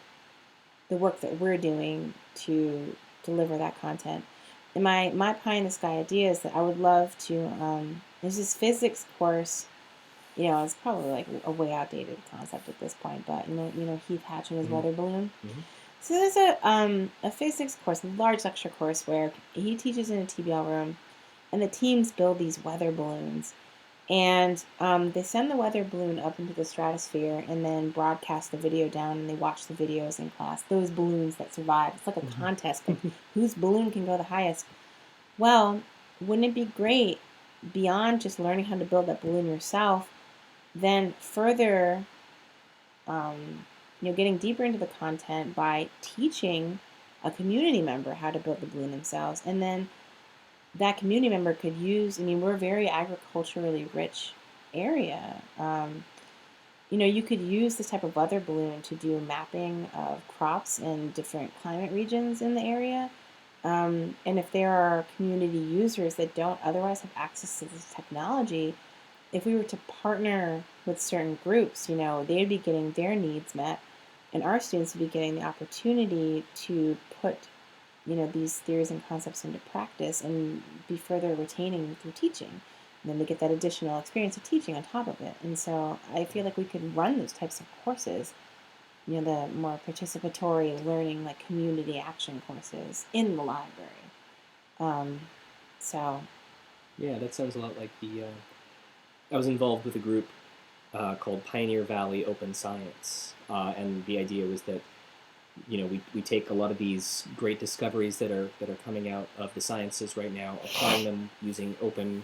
the work that we're doing to deliver that content. And my pie in the sky idea is that I would love to, there's this physics course, it's probably like a way outdated concept at this point, but Heath Hatch and his weather balloon. So there's a physics course, a large lecture course where he teaches in a TBL room, and the teams build these weather balloons. And they send the weather balloon up into the stratosphere and then broadcast the video down, and they watch the videos in class. Those balloons that survive. It's like a contest, like whose balloon can go the highest. Well, wouldn't it be great beyond just learning how to build that balloon yourself, then further, um, getting deeper into the content by teaching a community member how to build the balloon themselves, and then that community member could use. I mean, we're a very agriculturally rich area. You could use this type of weather balloon to do mapping of crops in different climate regions in the area. And if there are community users that don't otherwise have access to this technology, if we were to partner with certain groups, they'd be getting their needs met, and our students would be getting the opportunity to put, these theories and concepts into practice and be further retaining through teaching. And then they get that additional experience of teaching on top of it. And so I feel like we could run those types of courses, the more participatory learning, like community action courses in the library. Um, so, Yeah, that sounds a lot like I was involved with a group called Pioneer Valley Open Science, and the idea was that we take a lot of these great discoveries that are coming out of the sciences right now, applying them using open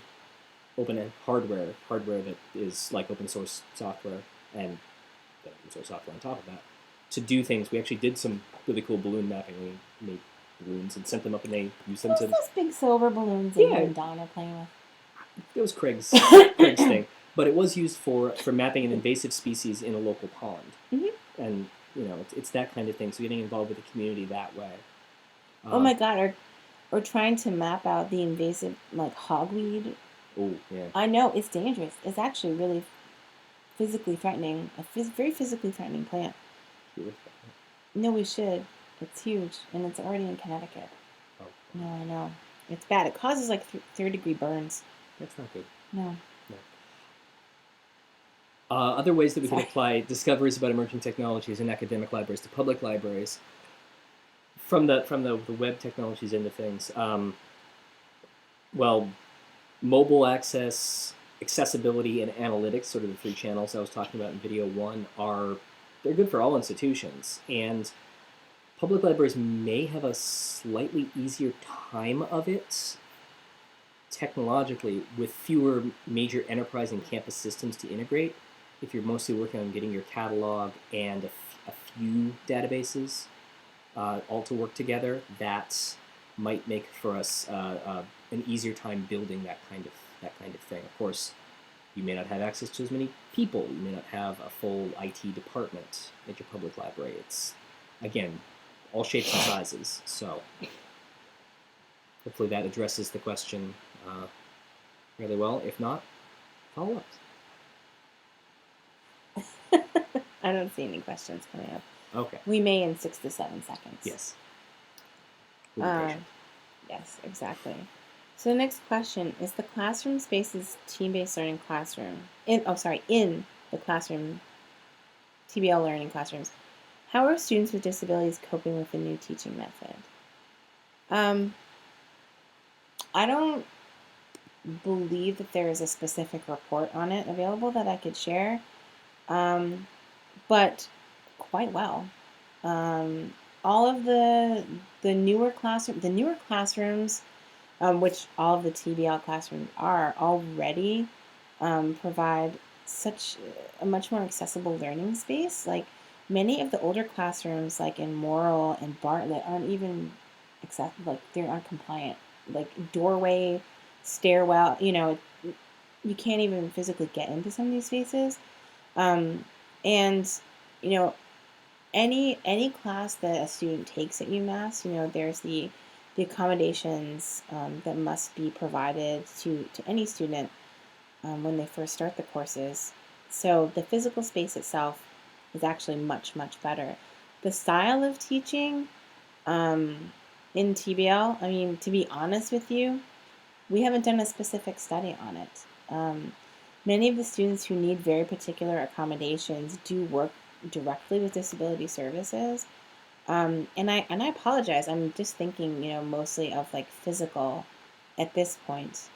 hardware that is like open source software, and open source software on top of that, to do things. We actually did some really cool balloon mapping. We made balloons and sent them up, and they used them what's to. those big silver balloons that you and Don are playing with? It was Craig's thing, but it was used for mapping an invasive species in a local pond, and it's that kind of thing. So getting involved with the community that way. Oh my God, or trying to map out the invasive like hogweed. Oh yeah. I know it's dangerous. It's actually really physically threatening. Very physically threatening plant. No, we should. It's huge, and it's already in Connecticut. Oh. No, I know. It's bad. It causes like third-degree burns. That's not good. No. Other ways that we can apply discoveries about emerging technologies in academic libraries to public libraries, from the web technologies into things. Well, mobile access, accessibility, and analytics, sort of the three channels I was talking about in video one, they're good for all institutions, and public libraries may have a slightly easier time of it technologically with fewer major enterprise and campus systems to integrate. If you're mostly working on getting your catalog and a few databases all to work together, that might make for us an easier time building that kind of thing. Of course, you may not have access to as many people. You may not have a full IT department at your public library. It's, again, all shapes and sizes. So hopefully that addresses the question really well. If not, follow up. I don't see any questions coming up. Okay. We may in 6 to 7 seconds. Yes. Yes, exactly. So the next question is: the classroom spaces team-based learning classroom in the classroom TBL learning classrooms. How are students with disabilities coping with the new teaching method? I don't believe that there is a specific report on it available that I could share, but quite well. All of the newer classrooms, which all of the TBL classrooms are already, provide such a much more accessible learning space. Like many of the older classrooms, like in Morrill and Bartlett, aren't even like they're not compliant. Like doorway, stairwell, you can't even physically get into some of these spaces. And any class that a student takes at UMass, there's the accommodations that must be provided to any student when they first start the courses. So the physical space itself is actually much, much better. The style of teaching in TBL, I mean, to be honest with you, we haven't done a specific study on it. Many of the students who need very particular accommodations do work directly with disability services. And I apologize. I'm just thinking, mostly of like physical at this point.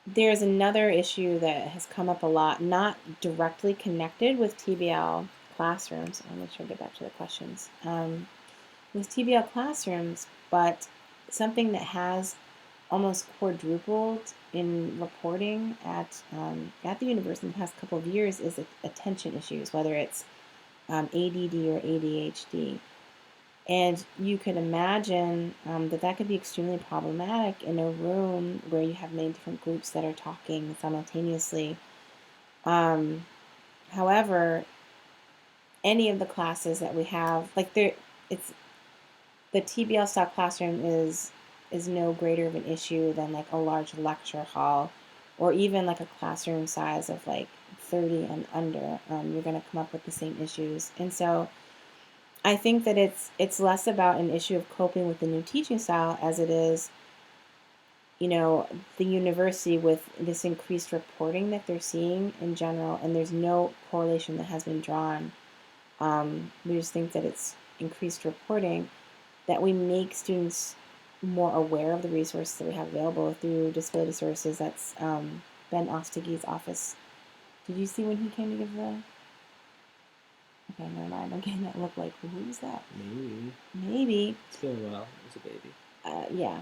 There's another issue that has come up a lot, not directly connected with TBL classrooms. I'll make sure to get back to the questions. With TBL classrooms, but something that has almost quadrupled in reporting at the university in the past couple of years is attention issues, whether it's ADD or ADHD. And you could imagine that could be extremely problematic in a room where you have many different groups that are talking simultaneously. Um, However, any of the classes that we have, like it's the TBL style classroom is no greater of an issue than like a large lecture hall, or even like a classroom size of like 30 and under. You're going to come up with the same issues, and so I think that it's less about an issue of coping with the new teaching style as it is, you know, the university with this increased reporting that they're seeing in general, and there's no correlation that has been drawn. We just think that it's increased reporting that we make students more aware of the resources that we have available through disability services. That's Ben Ostege's office. Did you see when he came to give the? Okay, never mind. I'm getting that look like, who's that? Maybe. Maybe. It's been a while. It was a baby. Yeah.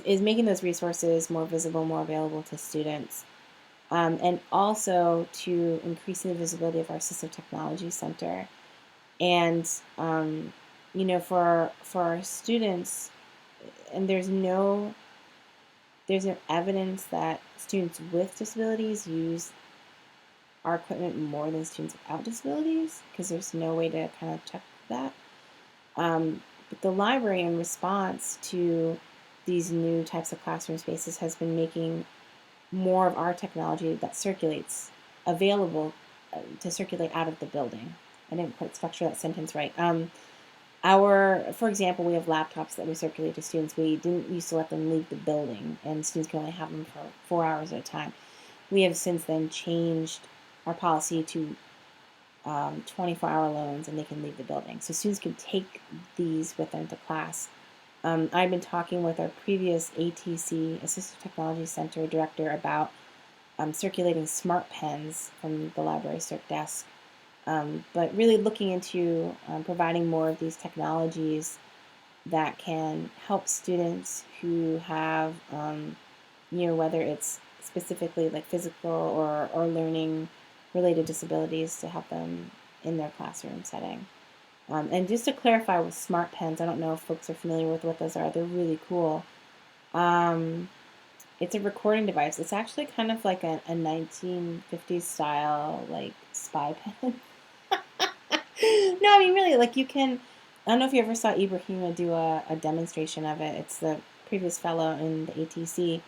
Is making those resources more visible, more available to students, and also to increasing the visibility of our Assistive Technology Center. And for our students, and there's no evidence that students with disabilities use our equipment more than students without disabilities, because there's no way to kind of check that. But the library, in response to these new types of classroom spaces, has been making more of our technology that circulates available to circulate out of the building. I didn't quite structure that sentence right. For example, we have laptops that we circulate to students. We didn't used to let them leave the building, and students can only have them for 4 hours at a time. We have since then changed our policy to 24-hour loans, and they can leave the building. So students can take these with them to class. I've been talking with our previous ATC, Assistive Technology Center director, about circulating smart pens from the library circ desk, but really looking into providing more of these technologies that can help students who have, whether it's specifically like physical or learning related disabilities, to help them in their classroom setting. And just to clarify with smart pens, I don't know if folks are familiar with what those are. They're really cool. It's a recording device. It's actually kind of like a 1950s style like spy pen. No, I mean really, like you can. I don't know if you ever saw Ibrahima do a demonstration of it. It's the previous fellow in the ATC.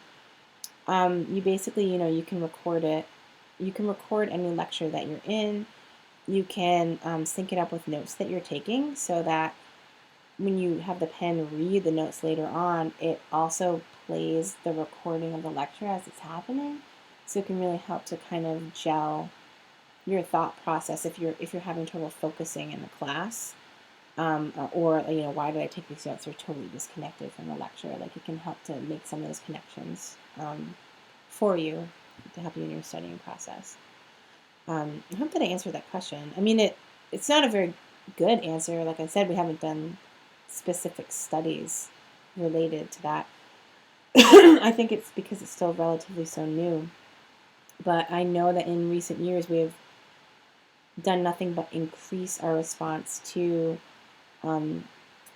You basically, you can record it. You can record any lecture that you're in. You can sync it up with notes that you're taking, so that when you have the pen read the notes later on, it also plays the recording of the lecture as it's happening. So it can really help to kind of gel your thought process if you're having trouble focusing in the class, or why did I take these notes? They're totally disconnected from the lecture. Like it can help to make some of those connections for you to help you in your studying process. I hope that I answered that question. I mean, it's not a very good answer. Like I said, we haven't done specific studies related to that. I think it's because it's still relatively so new. But I know that in recent years we have done nothing but increase our response to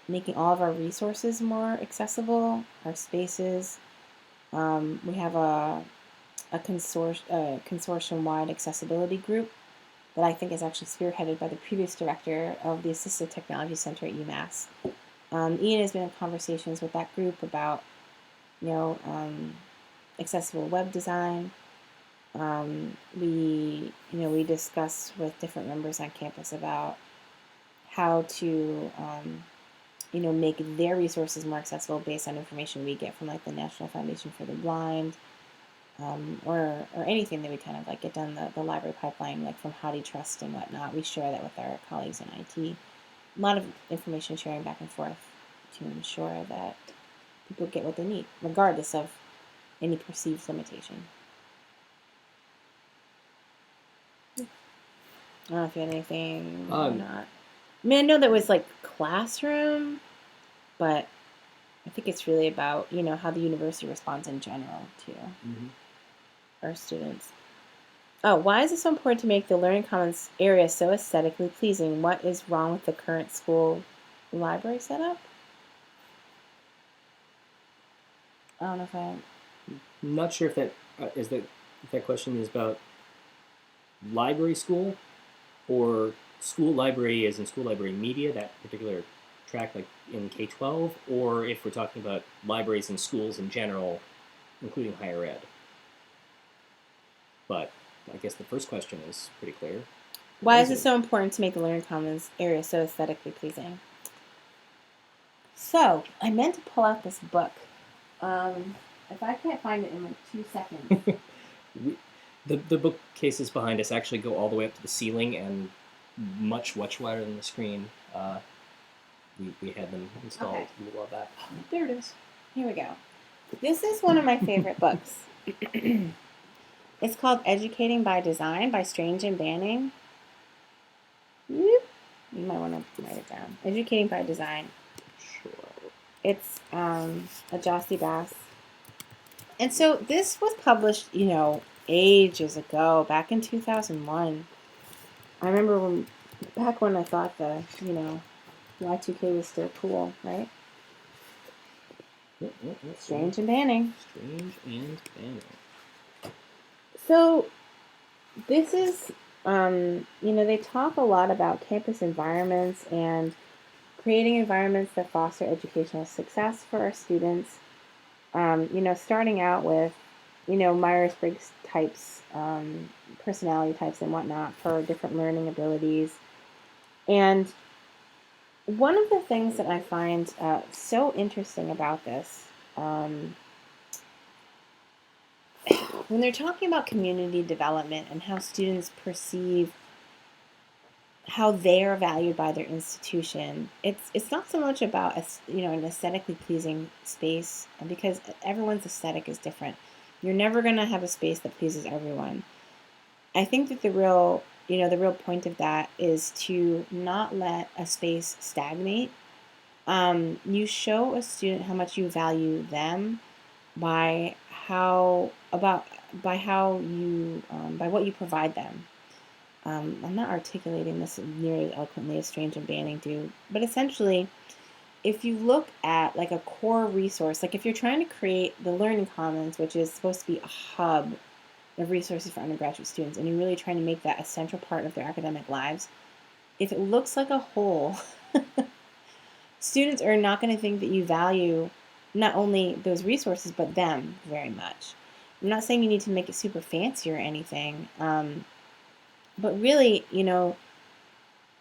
making all of our resources more accessible, our spaces. We have a consortium-wide accessibility group that I think is actually spearheaded by the previous director of the Assistive Technology Center at UMass. Ian has been in conversations with that group about, accessible web design. We discuss with different members on campus about how to, make their resources more accessible based on information we get from like the National Foundation for the Blind. or anything that we kind of like get done the library pipeline, like from HathiTrust and whatnot. We share that with our colleagues in IT. A lot of information sharing back and forth to ensure that people get what they need, regardless of any perceived limitation. I don't know if you had anything or not. I mean, I know that was like classroom, but I think it's really about, how the university responds in general to our students. Oh, why is it so important to make the Learning Commons area so aesthetically pleasing? What is wrong with the current school library setup? I don't know if I'm not sure if that is that if that question is about library school or school library as in school library media, that particular track like in K-12, or if we're talking about libraries and schools in general, including higher ed. But I guess the first question is pretty clear. Why is it so important to make the Learning Commons area so aesthetically pleasing? So, I meant to pull out this book. If I can't find it in like 2 seconds. The bookcases behind us actually go all the way up to the ceiling and much wider than the screen. We had them installed. Okay. We love that. There it is. Here we go. This is one of my favorite books. It's called Educating by Design by Strange and Banning. You might want to write it down. Educating by Design. Sure. It's a Jossie Bass. And so this was published, ages ago, back in 2001. I remember back when I thought the, Y2K was still cool, right? Strange and Banning. Strange and Banning. So this is, they talk a lot about campus environments and creating environments that foster educational success for our students. Starting out with, Myers-Briggs types, personality types and whatnot for different learning abilities. And one of the things that I find so interesting about this, when they're talking about community development and how students perceive how they are valued by their institution, it's not so much about an aesthetically pleasing space, because everyone's aesthetic is different. You're never going to have a space that pleases everyone. I think that the real point of that is to not let a space stagnate. You show a student how much you value them by by what you provide them. I'm not articulating this nearly as eloquently as Strange and Banning do, but essentially, if you look at like a core resource, like if you're trying to create the Learning Commons, which is supposed to be a hub of resources for undergraduate students, and you're really trying to make that a central part of their academic lives, if it looks like a whole, students are not going to think that you value not only those resources, but them very much. I'm not saying you need to make it super fancy or anything, but really, you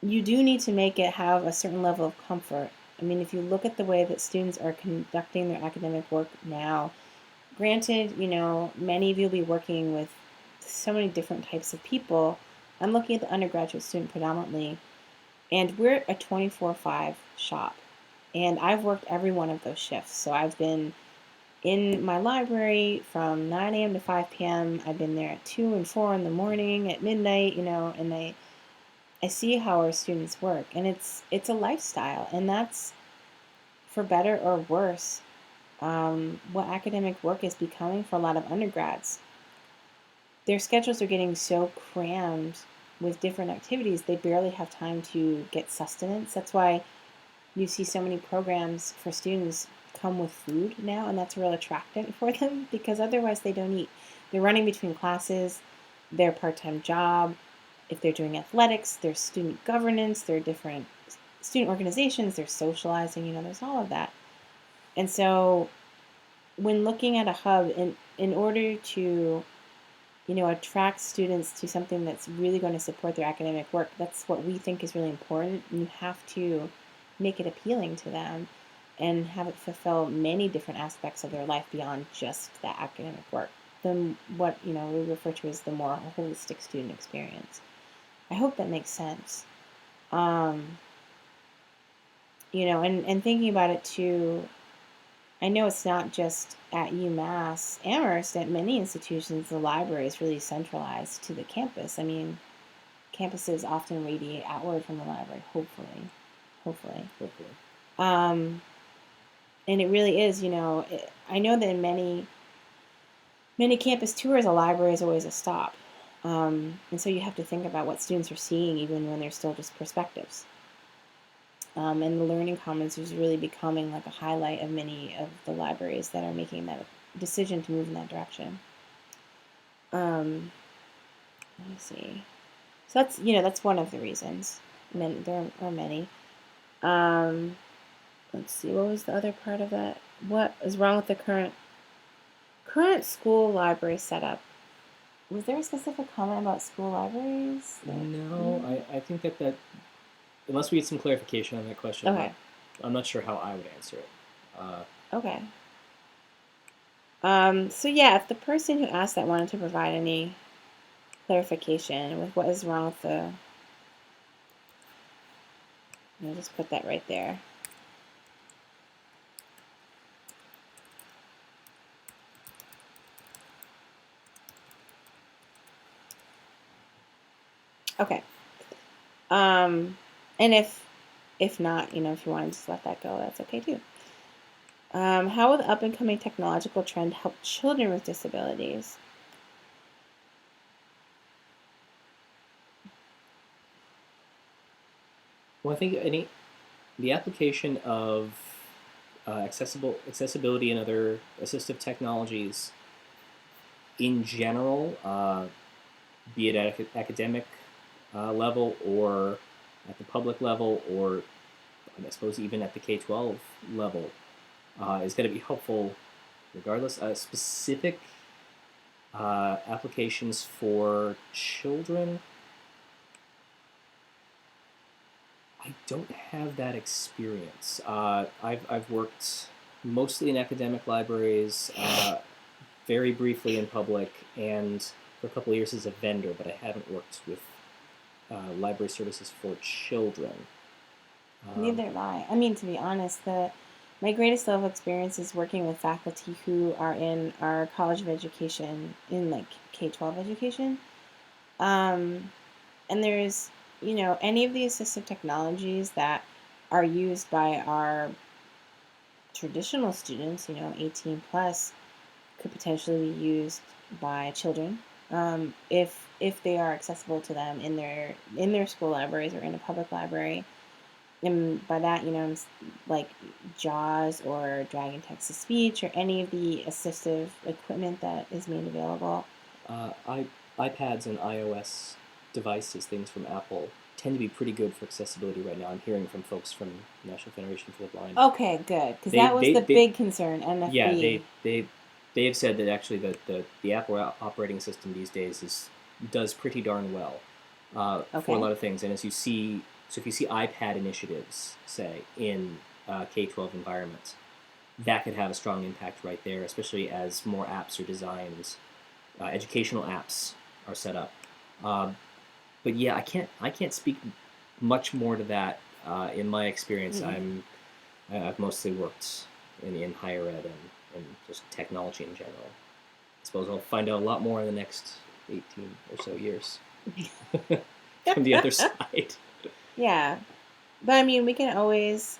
do need to make it have a certain level of comfort. I mean, if you look at the way that students are conducting their academic work now, granted, many of you will be working with so many different types of people. I'm looking at the undergraduate student predominantly, and we're a 24/5 shop. And I've worked every one of those shifts. So I've been in my library from 9 a.m. to 5 p.m. I've been there at 2 and 4 in the morning, at midnight, and I see how our students work. And it's a lifestyle. And that's, for better or worse, what academic work is becoming for a lot of undergrads. Their schedules are getting so crammed with different activities, they barely have time to get sustenance. That's why you see so many programs for students come with food now, and that's a real attractant for them, because otherwise they don't eat. They're running between classes, their part-time job, if they're doing athletics, there's student governance, there are different student organizations, there's socializing, there's all of that. And so when looking at a hub, in order to attract students to something that's really going to support their academic work, that's what we think is really important. You have to make it appealing to them and have it fulfill many different aspects of their life beyond just that academic work. what we refer to as the more holistic student experience. I hope that makes sense. Um, and thinking about it too, I know it's not just at UMass Amherst. At many institutions, the library is really centralized to the campus. I mean, campuses often radiate outward from the library. Hopefully. Hopefully. And it really is. I know that in many campus tours, a library is always a stop. And so you have to think about what students are seeing, even when they're still just perspectives. And the Learning Commons is really becoming like a highlight of many of the libraries that are making that decision to move in that direction. Let me see. So that's one of the reasons. There are many. Let's see. What was the other part of that? What is wrong with the current school library setup? Was there a specific comment about school libraries? No, I think that unless we get some clarification on that question, Okay. I'm not sure how I would answer it. Okay. So yeah, if the person who asked that wanted to provide any clarification with what is wrong with I'll just put that right there. Okay. And if not, if you want to just let that go, that's okay too. How will the up and coming technological trend help children with disabilities? Well, I think the application of accessibility and other assistive technologies in general, be it at academic level or at the public level, or I suppose even at the K-12 level, is going to be helpful regardless. Specific applications for children, I don't have that experience. I've worked mostly in academic libraries, very briefly in public, and for a couple of years as a vendor, but I haven't worked with library services for children. Neither have I. I mean, to be honest, my greatest level of experience is working with faculty who are in our College of Education, in like K-12 education. And there's, any of the assistive technologies that are used by our traditional students, 18 plus, could potentially be used by children, if they are accessible to them in their school libraries or in a public library. And by that, like JAWS or Dragon Text to Speech or any of the assistive equipment that is made available. iPads and iOS devices, things from Apple, tend to be pretty good for accessibility right now. I'm hearing from folks from National Federation for the Blind. Okay, good, because that was the big concern. NFB. Yeah, they have said that actually the Apple operating system these days does pretty darn well for a lot of things. And as you see, so if you see iPad initiatives, say in K-12 environments, that could have a strong impact right there, especially as more apps are designed, educational apps are set up. But yeah, I can't speak much more to that. In my experience, I've mostly worked in higher ed and just technology in general. I suppose I'll find out a lot more in the next 18 or so years from the other side. Yeah, but I mean, we can always,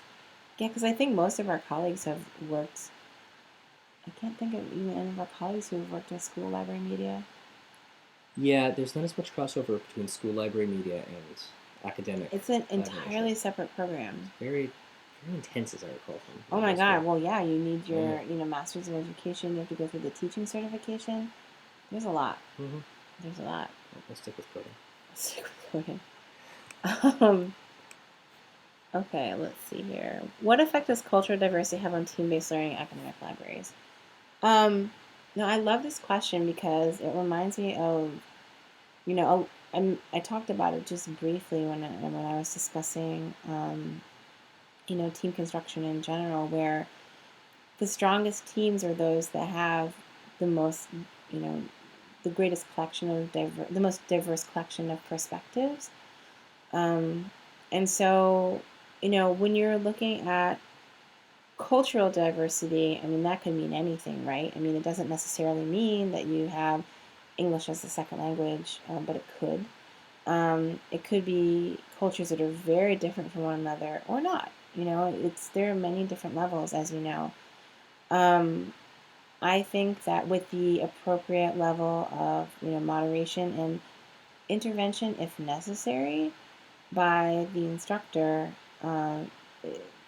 because I think most of our colleagues have worked. I can't think of even any of our colleagues who have worked in school library media. Yeah, there's not as much crossover between school library media and academic. It's an entirely separate program. Very, very intense, as I recall. Oh my God! Well, yeah, you need your Masters of Education. You have to go through the teaching certification. There's a lot. Mm-hmm. There's a lot. I'll stick with coding. Stick with coding. Okay, let's see here. What effect does cultural diversity have on team-based learning in academic libraries? No, I love this question because it reminds me of, I talked about it just briefly when I was discussing, team construction in general, where the strongest teams are those that have the most, the greatest collection of the most diverse collection of perspectives. And so, when you're looking at cultural diversity, I mean, that could mean anything, right? I mean, it doesn't necessarily mean that you have English as a second language, but it could. It could be cultures that are very different from one another or not. There are many different levels, as you know. I think that with the appropriate level of moderation and intervention, if necessary, by the instructor,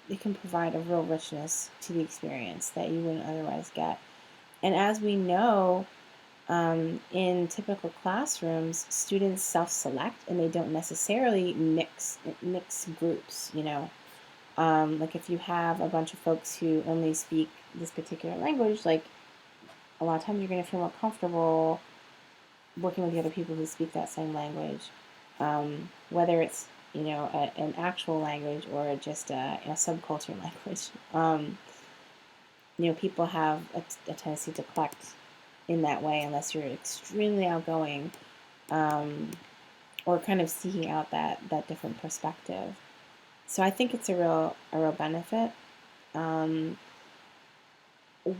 it can provide a real richness to the experience that you wouldn't otherwise get. And as we know, in typical classrooms, students self-select and they don't necessarily mix groups. Like if you have a bunch of folks who only speak this particular language, like a lot of times you're going to feel more comfortable working with the other people who speak that same language, whether it's an actual language or just a subculture language. People have a tendency to collect in that way unless you're extremely outgoing, or kind of seeking out that different perspective. So I think it's a real benefit.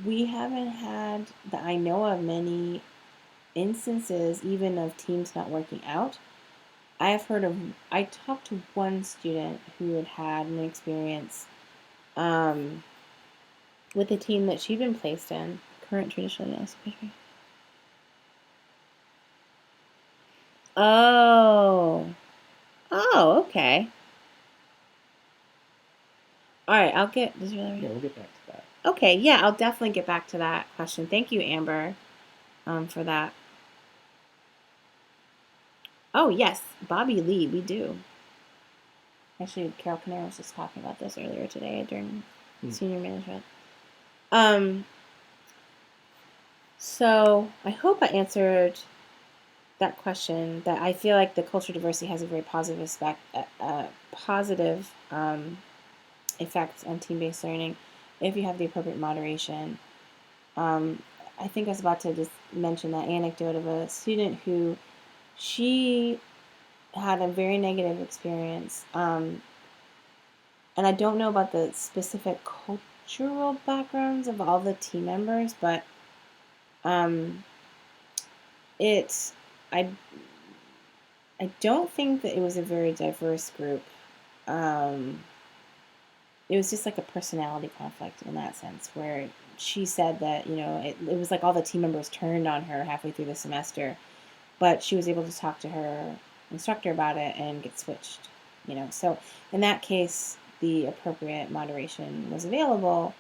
We haven't had that I know of many instances even of teams not working out. I talked to one student who had an experience with a team that she'd been placed in, current traditional analysis. Oh. Oh, okay. All right, Yeah, we'll get back to that. Okay, yeah, I'll definitely get back to that question. Thank you, Amber, for that. Oh, yes, Bobby Lee, we do. Actually, Carol Canero was just talking about this earlier today during senior management. So I hope I answered that question. That I feel like the cultural diversity has a very positive effect on team-based learning if you have the appropriate moderation. I think I was about to just mention that anecdote of a student who she had a very negative experience. And I don't know about the specific cultural backgrounds of all the team members, but I don't think that it was a very diverse group. It was just like a personality conflict in that sense, where she said that it was like all the team members turned on her halfway through the semester, but she was able to talk to her instructor about it and get switched. So in that case, the appropriate moderation was available.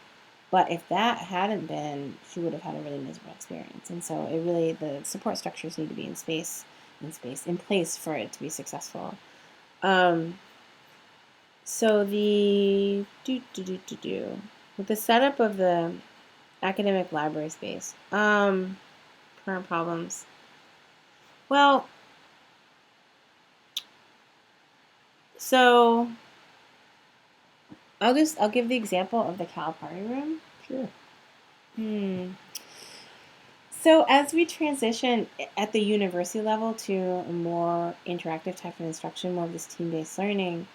But if that hadn't been, she would have had a really miserable experience. And so the support structures need to be in place for it to be successful. So with the setup of the academic library space, current problems. Well, so I'll give the example of the Cal Party Room. Sure. So as we transition at the university level to a more interactive type of instruction, more of this team-based learning,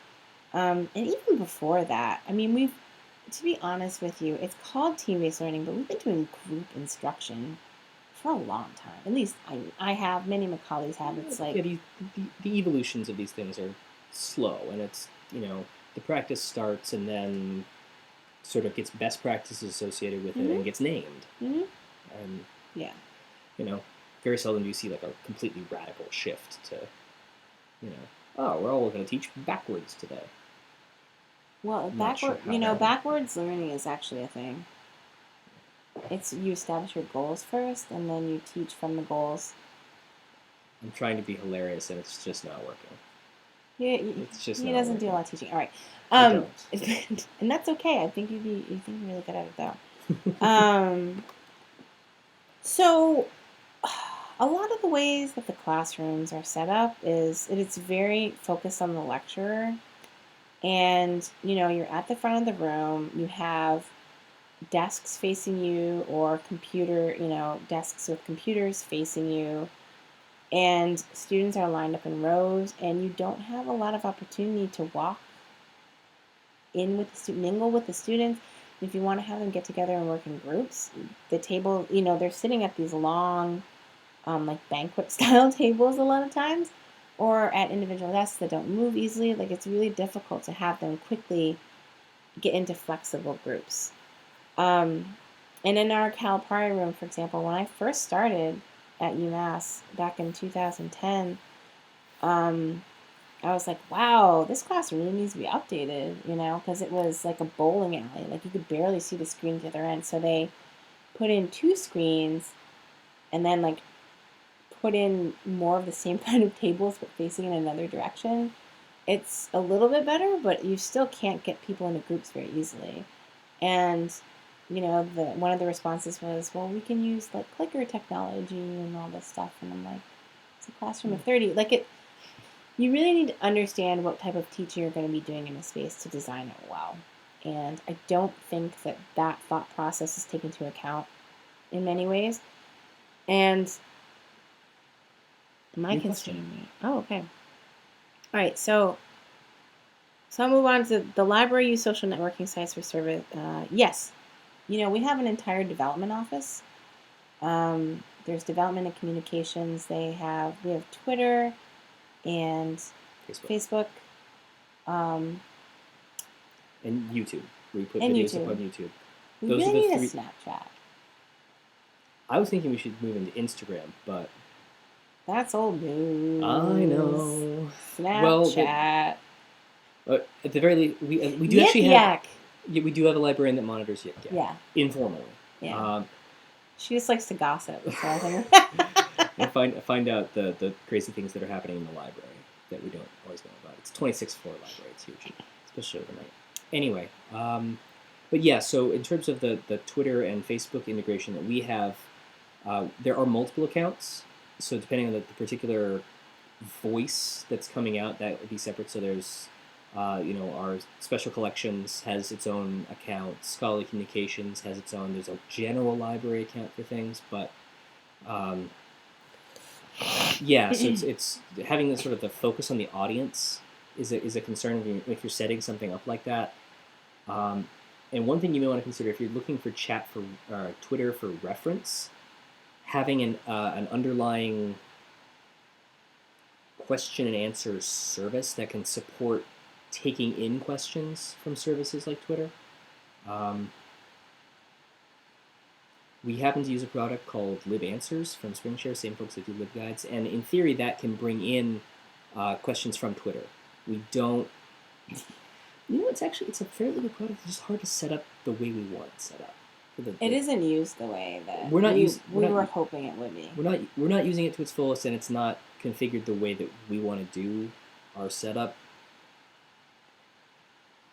and even before that, I mean, to be honest with you, it's called team-based learning, but we've been doing group instruction for a long time. At least I have, many of my colleagues have. It's like the evolutions of these things are slow, and it's the practice starts and then sort of gets best practices associated with it and gets named. And yeah, very seldom do you see like a completely radical shift to oh, we're all going to teach backwards today. Well, backwards learning is actually a thing. It's you establish your goals first, and then you teach from the goals. I'm trying to be hilarious, and it's just not working. Yeah, it's just he doesn't do a lot of teaching. All right, and that's okay. I think you're really good at it though. So a lot of the ways that the classrooms are set up it's very focused on the lecturer, and you're at the front of the room. You have desks facing you or desks with computers facing you, and students are lined up in rows, and you don't have a lot of opportunity to walk in with the student, mingle with the students. If you want to have them get together and work in groups, the table, they're sitting at these long, like banquet style tables a lot of times, or at individual desks that don't move easily. Like it's really difficult to have them quickly get into flexible groups. And in our Calipari room, for example, when I first started at UMass back in 2010, I was like, wow, this class really needs to be updated, because it was like a bowling alley. Like you could barely see the screen at the other end. So they put in 2 screens and then like put in more of the same kind of tables but facing in another direction. It's a little bit better, but you still can't get people into groups very easily. And one of the responses was, well, we can use like clicker technology and all this stuff. And I'm like, it's a classroom of 30. You really need to understand what type of teaching you're going to be doing in a space to design it well. And I don't think that thought process is taken into account in many ways. And am I considering me? Oh, okay. All right, so I'll move on to the library use social networking sites for service. Yes, we have an entire development office. There's development and communications. We have Twitter and Facebook. And YouTube. We put and videos YouTube. up on YouTube. We Those really are the need three. a Snapchat. I was thinking we should move into Instagram, but That's old news. I know. Snapchat. Well, at the very least, we do Yik actually yak. have. We do have a librarian that monitors Yik Yak. Yeah. Informally. Yeah. She just likes to gossip. So I think and find out the crazy things that are happening in the library that we don't always know about. It's 26th floor library. It's huge, especially overnight. Anyway, but yeah. So in terms of the Twitter and Facebook integration that we have, there are multiple accounts. So depending on the particular voice that's coming out, that would be separate. So there's our special collections has its own account. Scholarly Communications has its own. There's a general library account for things, but yeah. So it's having the sort of the focus on the audience is a concern if you're setting something up like that. And one thing you may want to consider if you're looking for chat for Twitter for reference, having an underlying question and answer service that can support taking in questions from services like Twitter. We happen to use a product called LibAnswers from SpringShare, same folks that do LibGuides, and in theory that can bring in questions from Twitter. We don't. It's a fairly good product. It's just hard to set up the way we want it set up. It isn't used the way that we were hoping it would be. We're not using it to its fullest, and it's not configured the way that we want to do our setup.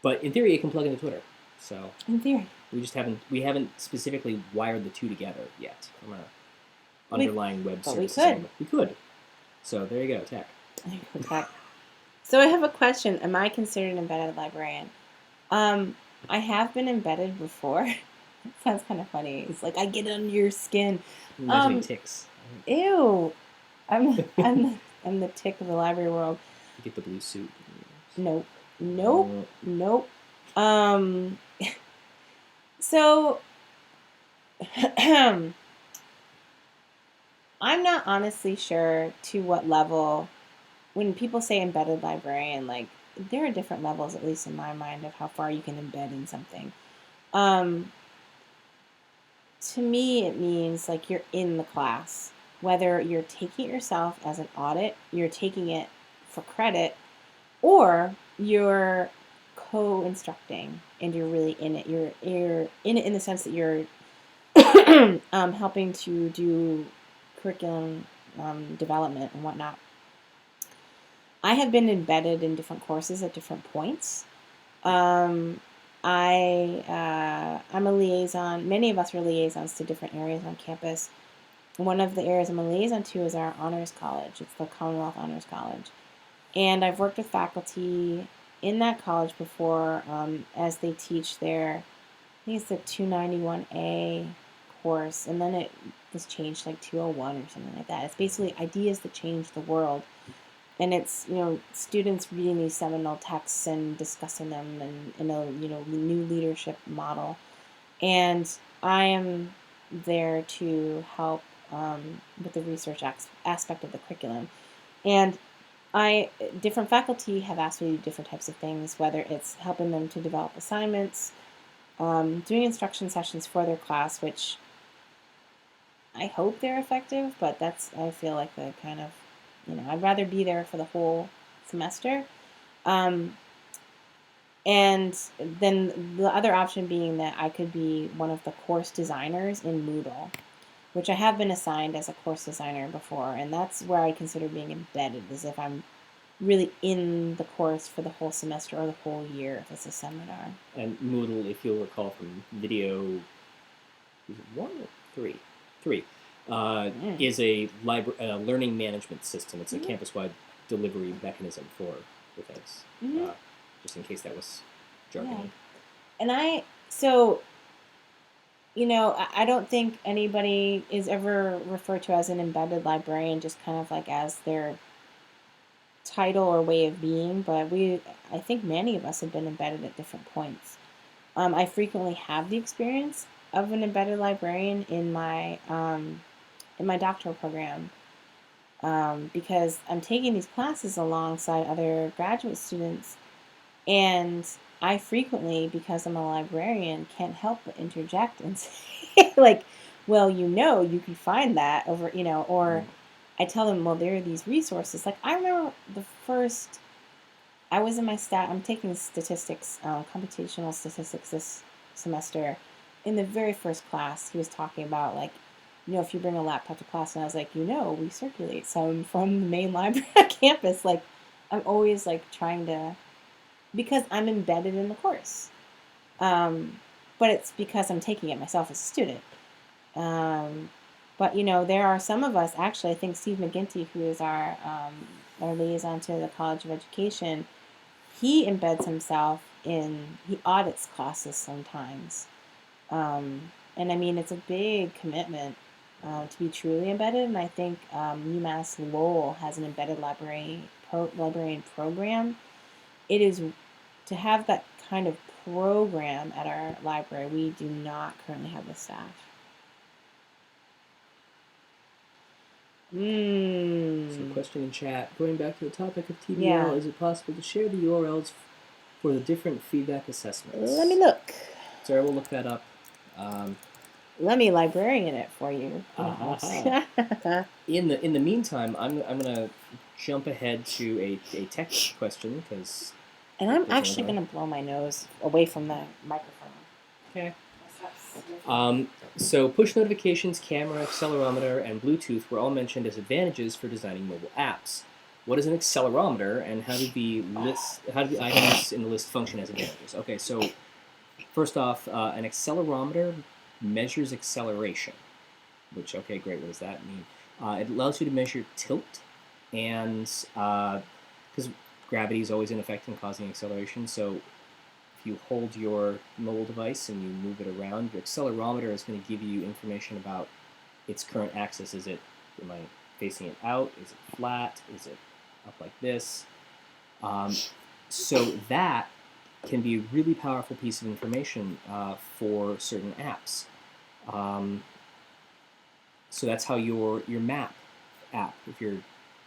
But in theory, it can plug into Twitter. So in theory, we haven't specifically wired the two together yet from our underlying web service. We could. So there you go, tech. So I have a question. Am I considered an embedded librarian? I have been embedded before. It sounds kind of funny. It's like I get under your skin. Ticks. Ew. I'm the tick of the library world. You get the blue suit. Nope. So I'm not honestly sure to what level, when people say embedded librarian, like there are different levels, at least in my mind, of how far you can embed in something. To me, it means like you're in the class, whether you're taking it yourself as an audit, you're taking it for credit, or you're co-instructing and you're really in it. You're in it in the sense that you're helping to do curriculum development and whatnot. I have been embedded in different courses at different points. I'm a liaison. Many of us are liaisons to different areas on campus. One of the areas I'm a liaison to is our honors college. It's the Commonwealth Honors College. And I've worked with faculty in that college before as they teach their think it's the 291A course, and then it was changed to like 201 or something like that. It's basically ideas that change the world, and it's students reading these seminal texts and discussing them and in a new leadership model. And I am there to help with the research aspect of the curriculum. And I different faculty have asked me to do different types of things, whether it's helping them to develop assignments, doing instruction sessions for their class, which I hope they're effective, but I feel like the kind of, I'd rather be there for the whole semester. Um, and then the other option being that I could be one of the course designers in Moodle, which I have been assigned as a course designer before, and that's where I consider being embedded, as if I'm really in the course for the whole semester or the whole year if it's a seminar. And Moodle, if you'll recall from video, is it 1 or 3? 3. Is a learning management system. It's a campus-wide delivery mechanism for things. Just in case that was jargon. Yeah. And I don't think anybody is ever referred to as an embedded librarian, just kind of like as their title or way of being, but I think many of us have been embedded at different points. I frequently have the experience of an embedded librarian in my doctoral program, because I'm taking these classes alongside other graduate students, and I frequently, because I'm a librarian, can't help but interject and say, like, well, you can find that over, or I tell them, well, there are these resources. Like, I remember I was in my I'm taking statistics, computational statistics this semester. In the very first class, he was talking about, like, if you bring a laptop to class, and I was like, we circulate some from the main library on campus. Like, I'm always, like, trying to, because I'm embedded in the course. But it's because I'm taking it myself as a student. But there are some of us, actually, I think Steve McGinty, who is our liaison to the College of Education, he embeds himself he audits classes sometimes. And I mean, it's a big commitment to be truly embedded. And I think UMass Lowell has an embedded librarian program. It is to have that kind of program at our library. We do not currently have the staff. So, question in chat. Going back to the topic of TBL, is it possible to share the URLs for the different feedback assessments? Let me look. Sorry, we'll look that up. Let me librarian it for you. In the meantime, I'm gonna jump ahead to a tech question because. And I'm actually gonna blow my nose away from the microphone. Okay. So push notifications, camera, accelerometer, and Bluetooth were all mentioned as advantages for designing mobile apps. What is an accelerometer, and how do the items in the list function as advantages? Okay, so first off, an accelerometer measures acceleration, which, okay, great, what does that mean? It allows you to measure tilt, and because gravity is always in effect in causing acceleration, so if you hold your mobile device and you move it around, your accelerometer is going to give you information about its current axis. Am I facing it out? Is it flat? Is it up like this? So that can be a really powerful piece of information for certain apps. So that's how your map app, if you're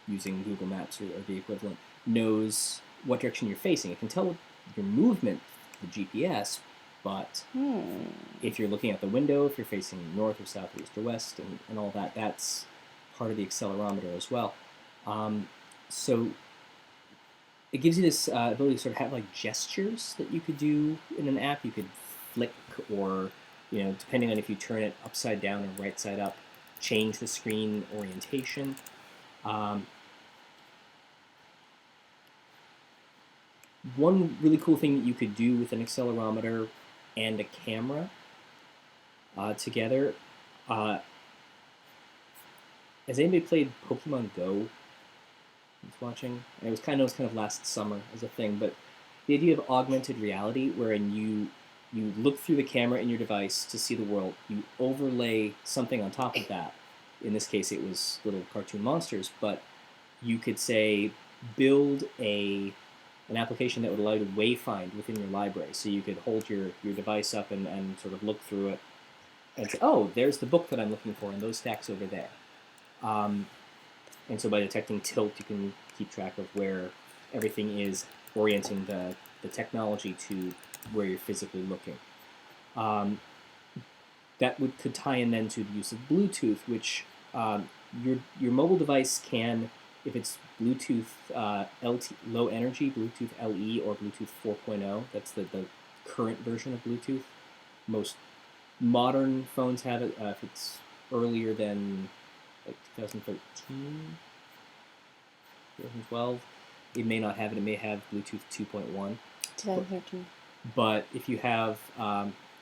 using Google Maps or the equivalent, knows what direction you're facing. It can tell your movement, the GPS, but if you're looking out the window, if you're facing north or south or east or west and all that, that's part of the accelerometer as well. So it gives you this ability to sort of have like gestures that you could do in an app. You could flick or, depending on if you turn it upside down or right side up, change the screen orientation. One really cool thing that you could do with an accelerometer and a camera together. Has anybody played Pokemon Go? Who's watching? And it was kind of last summer as a thing, but the idea of augmented reality, wherein you You look through the camera in your device to see the world. You overlay something on top of that. In this case, it was little cartoon monsters, but you could say build an application that would allow you to wayfind within your library. So you could hold your device up and sort of look through it and say, oh, there's the book that I'm looking for, and those stacks over there. Um, and so by detecting tilt, you can keep track of where everything is, orienting the technology to where you're physically looking. Um, could tie in then to the use of Bluetooth, which your mobile device can, if it's Bluetooth LT, low energy, Bluetooth LE, or Bluetooth 4.0, that's the current version of Bluetooth. Most modern phones have it. If it's earlier than like 2013, 2012, it may not have it. It may have Bluetooth 2.1. 2013. But if you have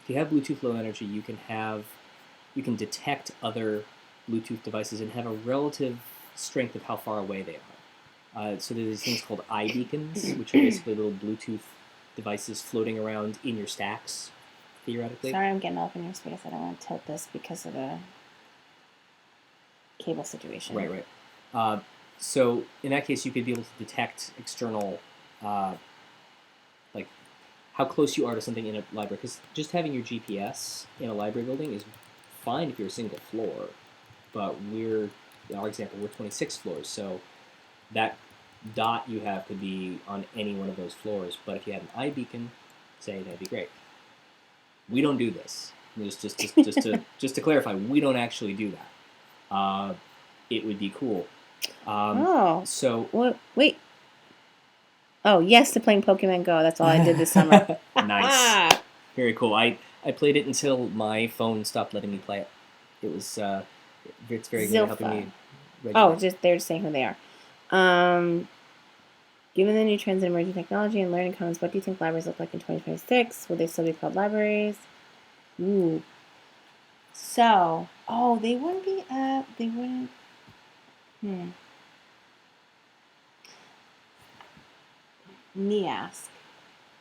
Bluetooth Low Energy, you can detect other Bluetooth devices and have a relative strength of how far away they are. So there's these things called iBeacons, which are basically little Bluetooth devices floating around in your stacks, theoretically. Sorry, I'm getting up in your space. I don't want to tilt this because of the cable situation. Right. So in that case, you could be able to detect external, like how close you are to something in a library. Because just having your GPS in a library building is fine if you're a single floor, but in our example, we're 26 floors, so that dot you have could be on any one of those floors. But if you had an iBeacon, say, that'd be great. We don't do this. Just to clarify, we don't actually do that. It would be cool. Wait. Oh, yes, to playing Pokemon Go. That's all I did this summer. Nice. Very cool. I played it until my phone stopped letting me play it. It was it's very good at helping me regulate. They're just saying who they are. Given the new trends in emerging technology and learning commons, what do you think libraries look like in 2026? Will they still be called libraries? Ooh. So, they wouldn't be, they wouldn't, NEASC.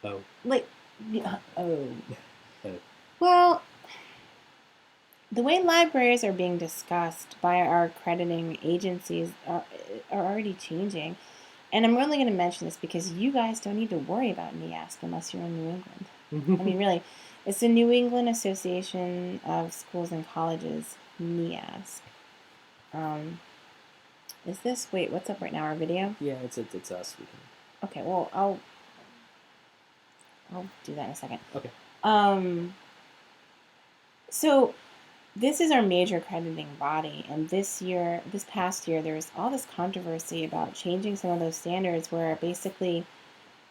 Oh. Like, oh. Well, the way libraries are being discussed by our accrediting agencies are already changing. And I'm only going to mention this because you guys don't need to worry about NEASC unless you're in New England. I mean, really, it's the New England Association of Schools and Colleges, NEASC. What's up right now, our video? Yeah, it's us. Okay, well, I'll do that in a second. Okay. So this is our major accrediting body, and this past year, there was all this controversy about changing some of those standards where basically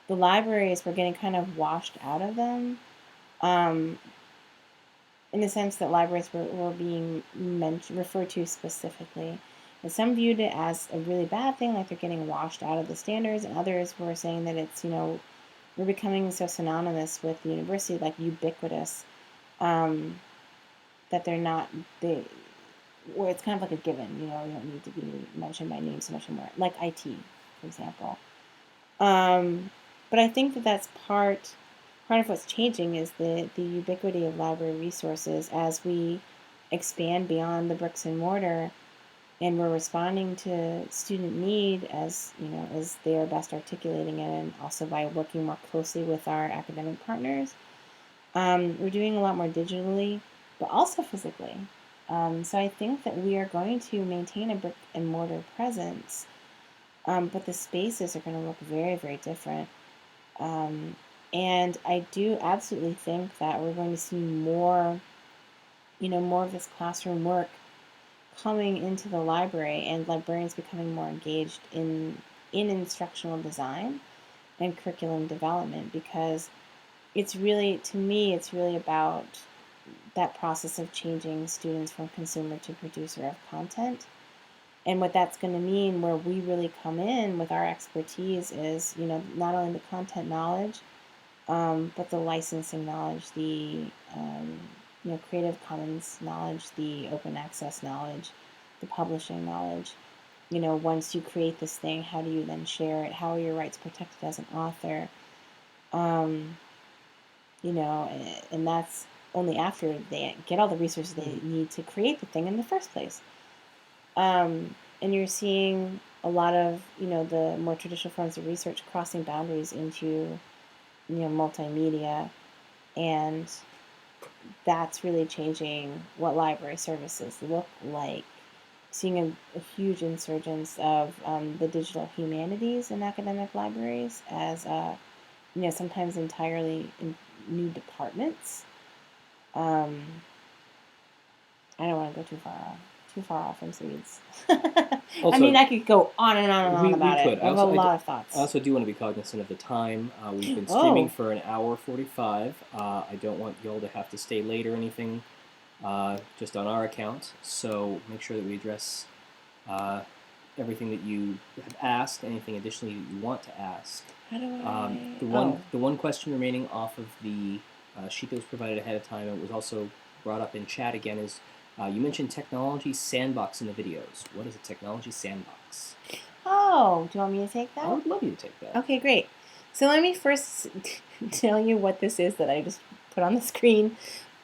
the libraries were getting kind of washed out of them, in the sense that libraries were being referred to specifically. And some viewed it as a really bad thing, like they're getting washed out of the standards, and others were saying that it's, we're becoming so synonymous with the university, like ubiquitous, that they're not, where it's kind of like a given, you don't need to be mentioned by name so much more, like IT, for example. But I think that that's part of what's changing is the ubiquity of library resources as we expand beyond the bricks and mortar, and we're responding to student need as they are best articulating it, and also by working more closely with our academic partners. We're doing a lot more digitally, but also physically. So I think that we are going to maintain a brick and mortar presence, but the spaces are going to look very, very different. And I do absolutely think that we're going to see more of this classroom work coming into the library, and librarians becoming more engaged in instructional design and curriculum development, because to me, it's really about that process of changing students from consumer to producer of content. And what that's going to mean, where we really come in with our expertise, is, not only the content knowledge, but the licensing knowledge, the Creative Commons knowledge, the open access knowledge, the publishing knowledge. Once you create this thing, how do you then share it? How are your rights protected as an author? and that's only after they get all the resources they need to create the thing in the first place. And you're seeing a lot of, the more traditional forms of research crossing boundaries into, multimedia, and that's really changing what library services look like. Seeing a huge insurgence of the digital humanities in academic libraries as, sometimes entirely new departments. I don't want to go too far off into weeds. I mean, I could go on and on and on about it. I have a lot of thoughts. I also do want to be cognizant of the time. We've been streaming for an hour 45. I don't want y'all to have to stay late or anything, just on our account. So make sure that we address everything that you have asked, anything additionally that you want to ask. How do I? The one question remaining off of the sheet that was provided ahead of time, and it was also brought up in chat again, is you mentioned technology sandbox in the videos. What is a technology sandbox? Oh, do you want me to take that? I would love you to take that. Okay, great. So let me first tell you what this is that I just put on the screen.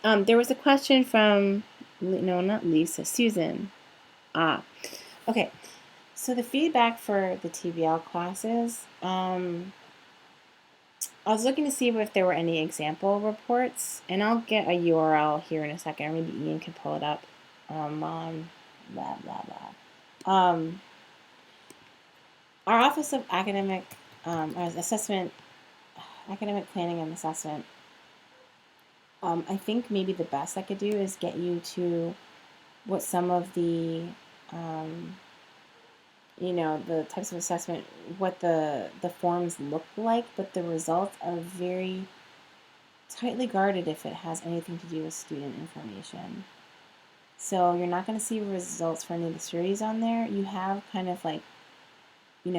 There was a question from, no, not Lisa, Susan. Okay. So the feedback for the TBL classes, I was looking to see if there were any example reports, and I'll get a URL here in a second, or maybe Ian can pull it up on blah, blah, blah. Our Office of Academic Assessment, Academic Planning and Assessment, I think maybe the best I could do is get you to what some of the the types of assessment, what the forms look like, but the results are very tightly guarded if it has anything to do with student information. So you're not going to see results for any of the series on there. You have kind of like,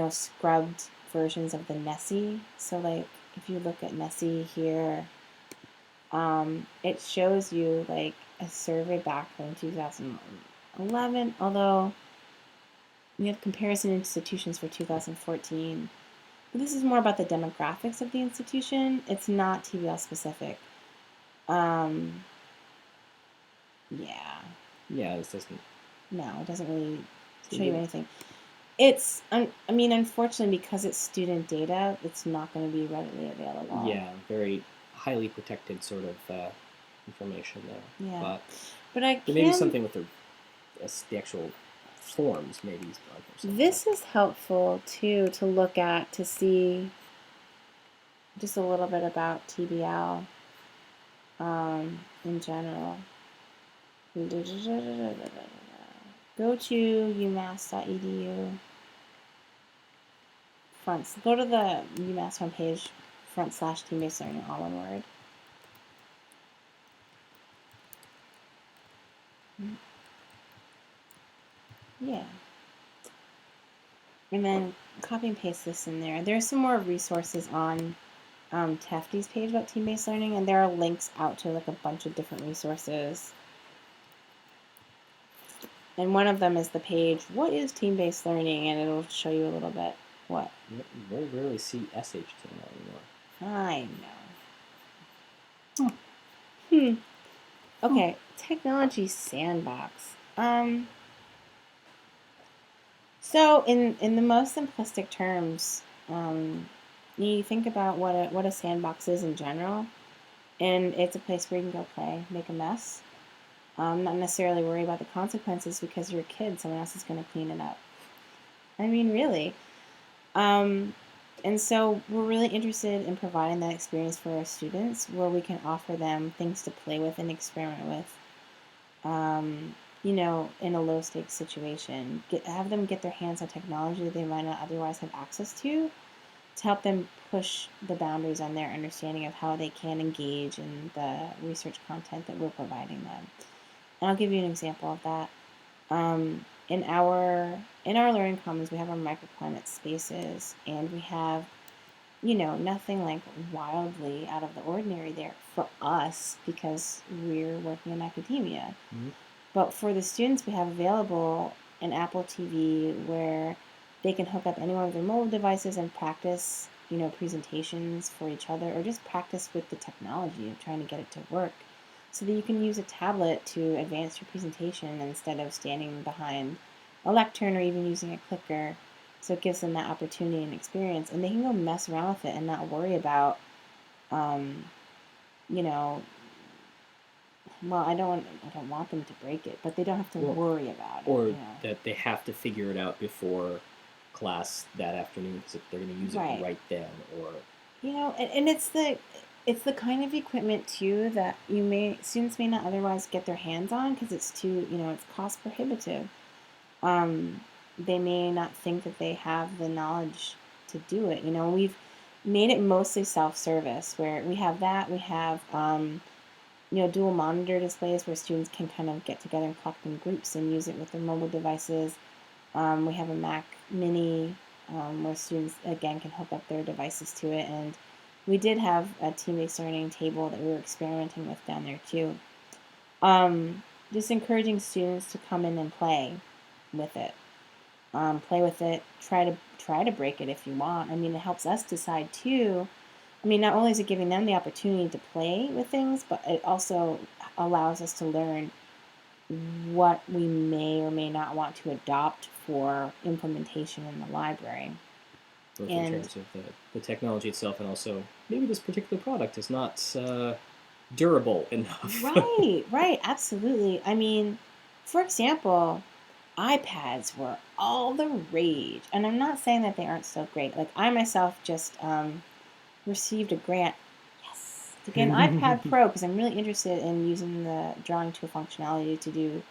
scrubbed versions of the NESI. So like if you look at NESI here, it shows you like a survey back from 2011, although we have comparison institutions for 2014. But this is more about the demographics of the institution. It's not TBL specific. Yeah. Yeah, this doesn't. No, it doesn't really show you anything. It's, unfortunately, because it's student data, it's not going to be readily available. Yeah, very highly protected sort of information there. Yeah. But there may be something with the actual forms, maybe. This is helpful, too, to look at, to see just a little bit about TBL in general. Go to umass.edu. Go to the UMass homepage, /team-based learning, all one word. Yeah. And then copy and paste this in there. There's some more resources on Tefty's page about team-based learning, and there are links out to like a bunch of different resources. And one of them is the page, what is team-based learning? And it'll show you a little bit what. You very rarely see SHTML anymore. I know. Okay, technology sandbox. So in the most simplistic terms, you think about what a sandbox is in general, and it's a place where you can go play, make a mess. Not necessarily worry about the consequences because you're a kid, someone else is going to clean it up. I mean, really. And so we're really interested in providing that experience for our students where we can offer them things to play with and experiment with, in a low-stakes situation. Have them get their hands on technology they might not otherwise have access to help them push the boundaries on their understanding of how they can engage in the research content that we're providing them. And I'll give you an example of that. In our Learning Commons, we have our microclimate spaces, and we have, nothing like wildly out of the ordinary there for us because we're working in academia. Mm-hmm. But for the students, we have available an Apple TV where they can hook up any one of their mobile devices and practice presentations for each other, or just practice with the technology of trying to get it to work, so that you can use a tablet to advance your presentation instead of standing behind a lectern or even using a clicker. So it gives them that opportunity and experience, and they can go mess around with it and not worry about, um, you know, well, I don't want them to break it, but they don't have to Well, worry about it. or that they have to figure it out before class that afternoon because they're going to use it Right. right then, or And it's the kind of equipment too that students may not otherwise get their hands on because it's too, it's cost prohibitive. Um, they may not think that they have the knowledge to do it. We've made it mostly self-service, where we have that. We have dual monitor displays where students can kind of get together and collect in groups and use it with their mobile devices. We have a Mac Mini, where students again can hook up their devices to it, and we did have a team-based learning table that we were experimenting with down there too. Just encouraging students to come in and play with it. Play with it. Try to break it if you want. I mean, it helps us decide too. I mean, not only is it giving them the opportunity to play with things, but it also allows us to learn what we may or may not want to adopt for implementation in the library. both in And terms of the technology itself and also maybe this particular product is not durable enough. right, absolutely. I mean, for example, iPads were all the rage, and I'm not saying that they aren't still great. Like I myself just received a grant, yes, to get an iPad Pro because I'm really interested in using the drawing tool functionality to do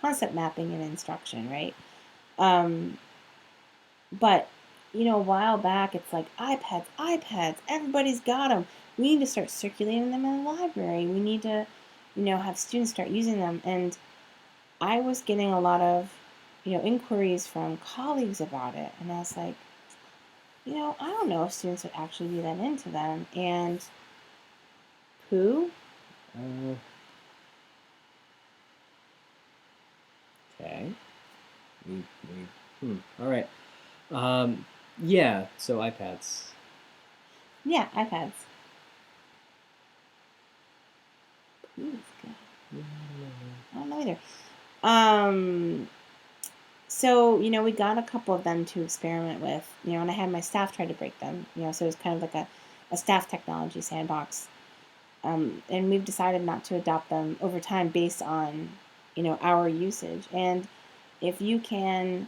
concept mapping and instruction, right? Um, But, a while back, it's like iPads, everybody's got them. We need to start circulating them in the library. We need to, have students start using them. And I was getting a lot of, inquiries from colleagues about it. And I was like, I don't know if students would actually be that into them. And who? uh, okay. All right. Yeah. So iPads. Yeah, iPads. Who's good? I don't know either. Um, So, we got a couple of them to experiment with, and I had my staff try to break them, so it was kind of like a staff technology sandbox. And we've decided not to adopt them over time based on, our usage. And if you can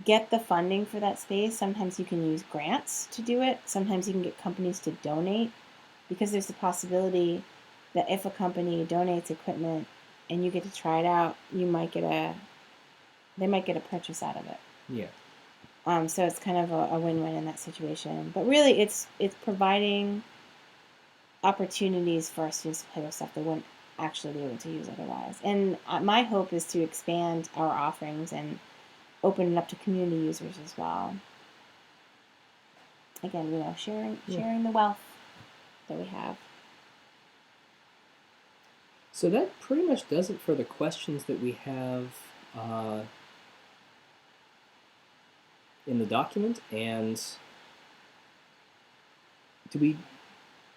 get the funding for that space, sometimes you can use grants to do it. Sometimes you can get companies to donate because there's the possibility that if a company donates equipment and you get to try it out, they might get a purchase out of it. Yeah. So it's kind of a win-win in that situation. But really, it's providing opportunities for our students to play with stuff they wouldn't actually be able to use otherwise. And my hope is to expand our offerings and open it up to community users as well. Again, sharing the wealth that we have. So that pretty much does it for the questions that we have in the document. And do we?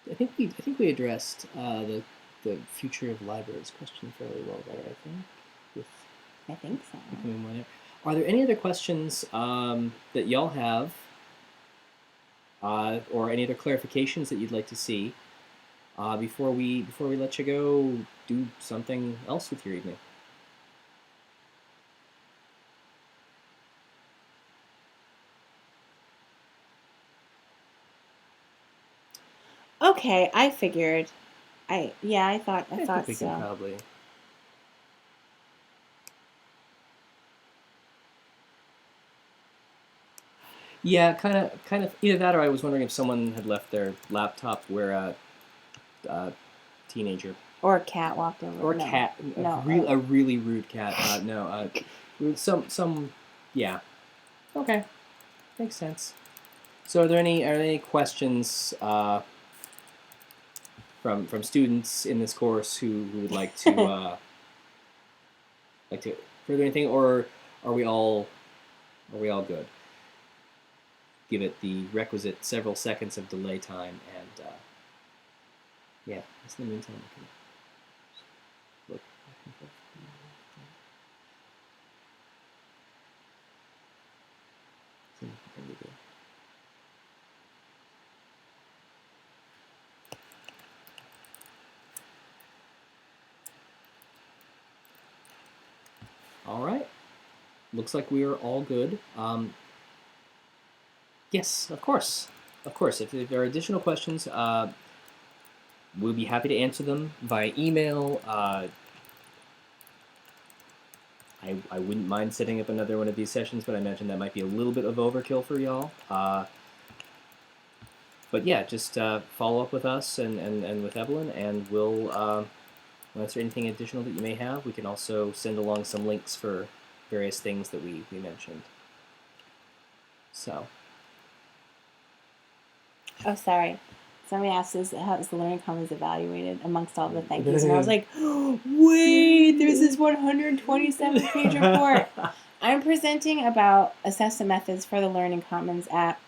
I think we addressed the future of libraries question fairly well there. I think. With I think so. becoming more there. Are there any other questions that y'all have, or any other clarifications that you'd like to see before we let you go do something else with your evening? Okay, I figured. I thought I think we can so. probably. Yeah, kind of. Either that, or I was wondering if someone had left their laptop where a teenager Or a cat walked over. or a No. cat, No. a really rude cat. No, some, yeah. Okay, makes sense. So, are there any questions from students in this course who would like to further anything, or are we all good? give it the requisite several seconds of delay time, and yeah, just in the meantime, I can look back and forth. See what I can do. All right, looks like we are all good. Yes, of course. Of course, if there are additional questions, we'll be happy to answer them via email. I wouldn't mind setting up another one of these sessions, but I imagine that might be a little bit of overkill for y'all. But yeah, just follow up with us and with Evelyn, and we'll answer anything additional that you may have. We can also send along some links for various things that we mentioned. So. Oh, sorry. Somebody asked us how is the Learning Commons evaluated amongst all the thank yous, and I was like, wait, there's this 127-page report. I'm presenting about assessment methods for the Learning Commons app.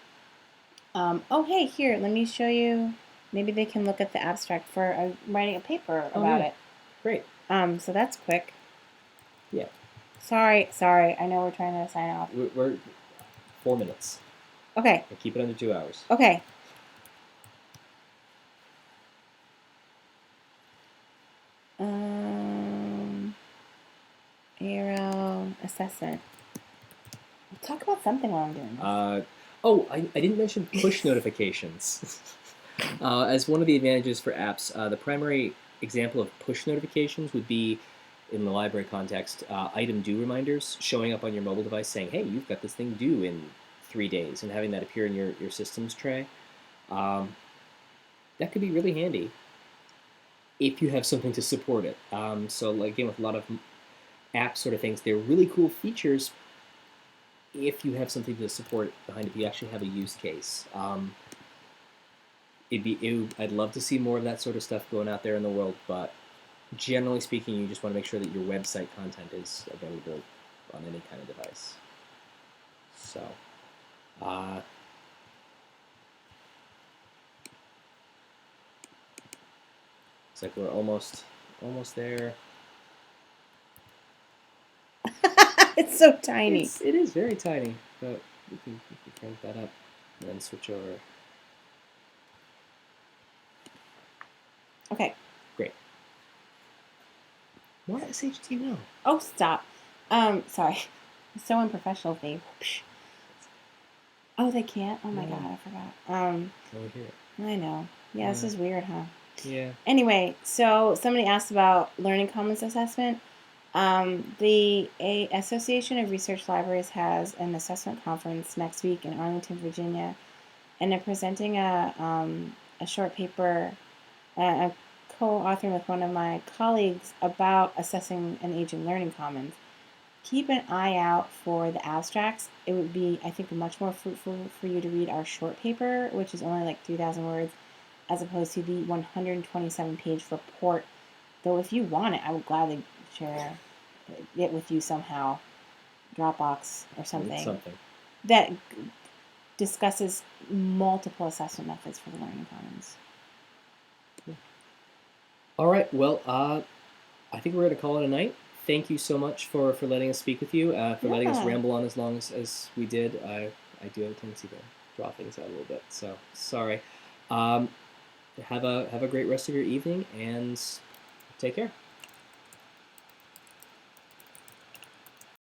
Oh, hey, here, let me show you. Maybe they can look at the abstract for writing a paper about it. Great. So that's quick. Yeah. Sorry. I know we're trying to sign off. We're 4 minutes. Okay. We'll keep it under 2 hours. Okay. ARL assessment. We'll talk about something while I'm doing this. I didn't mention push notifications. As one of the advantages for apps, the primary example of push notifications would be, in the library context, item due reminders showing up on your mobile device saying, hey, you've got this thing due in 3 days, and having that appear in your systems tray. That could be really handy if you have something to support it. So like, again, with a lot of app sort of things, they're really cool features if you have something to support it behind it, if you actually have a use case. I'd love to see more of that sort of stuff going out there in the world, but generally speaking, you just want to make sure that your website content is available on any kind of device. So, it's like we're almost there. It's so tiny. It is very tiny, but we can crank that up and then switch over. Okay. Great. What is HTML? Oh, stop. Sorry. It's so unprofessional of me. Oh, they can't? Oh my god, I forgot. Over here. I know. Yeah, this is weird, huh? Yeah. Anyway, so somebody asked about Learning Commons assessment. The Association of Research Libraries has an assessment conference next week in Arlington, Virginia, and they're presenting a short paper, co-authoring with one of my colleagues about assessing an aging Learning Commons. Keep an eye out for the abstracts. It would be, I think, much more fruitful for you to read our short paper, which is only like 3,000 words, as opposed to the 127-page report. Though if you want it, I would gladly share it with you somehow, Dropbox or something. That discusses multiple assessment methods for the Learning Commons. All right. Well, I think we're going to call it a night. Thank you so much for letting us speak with you, for letting us ramble on as long as we did. I do have a tendency to draw things out a little bit, so sorry. Have a great rest of your evening, and take care.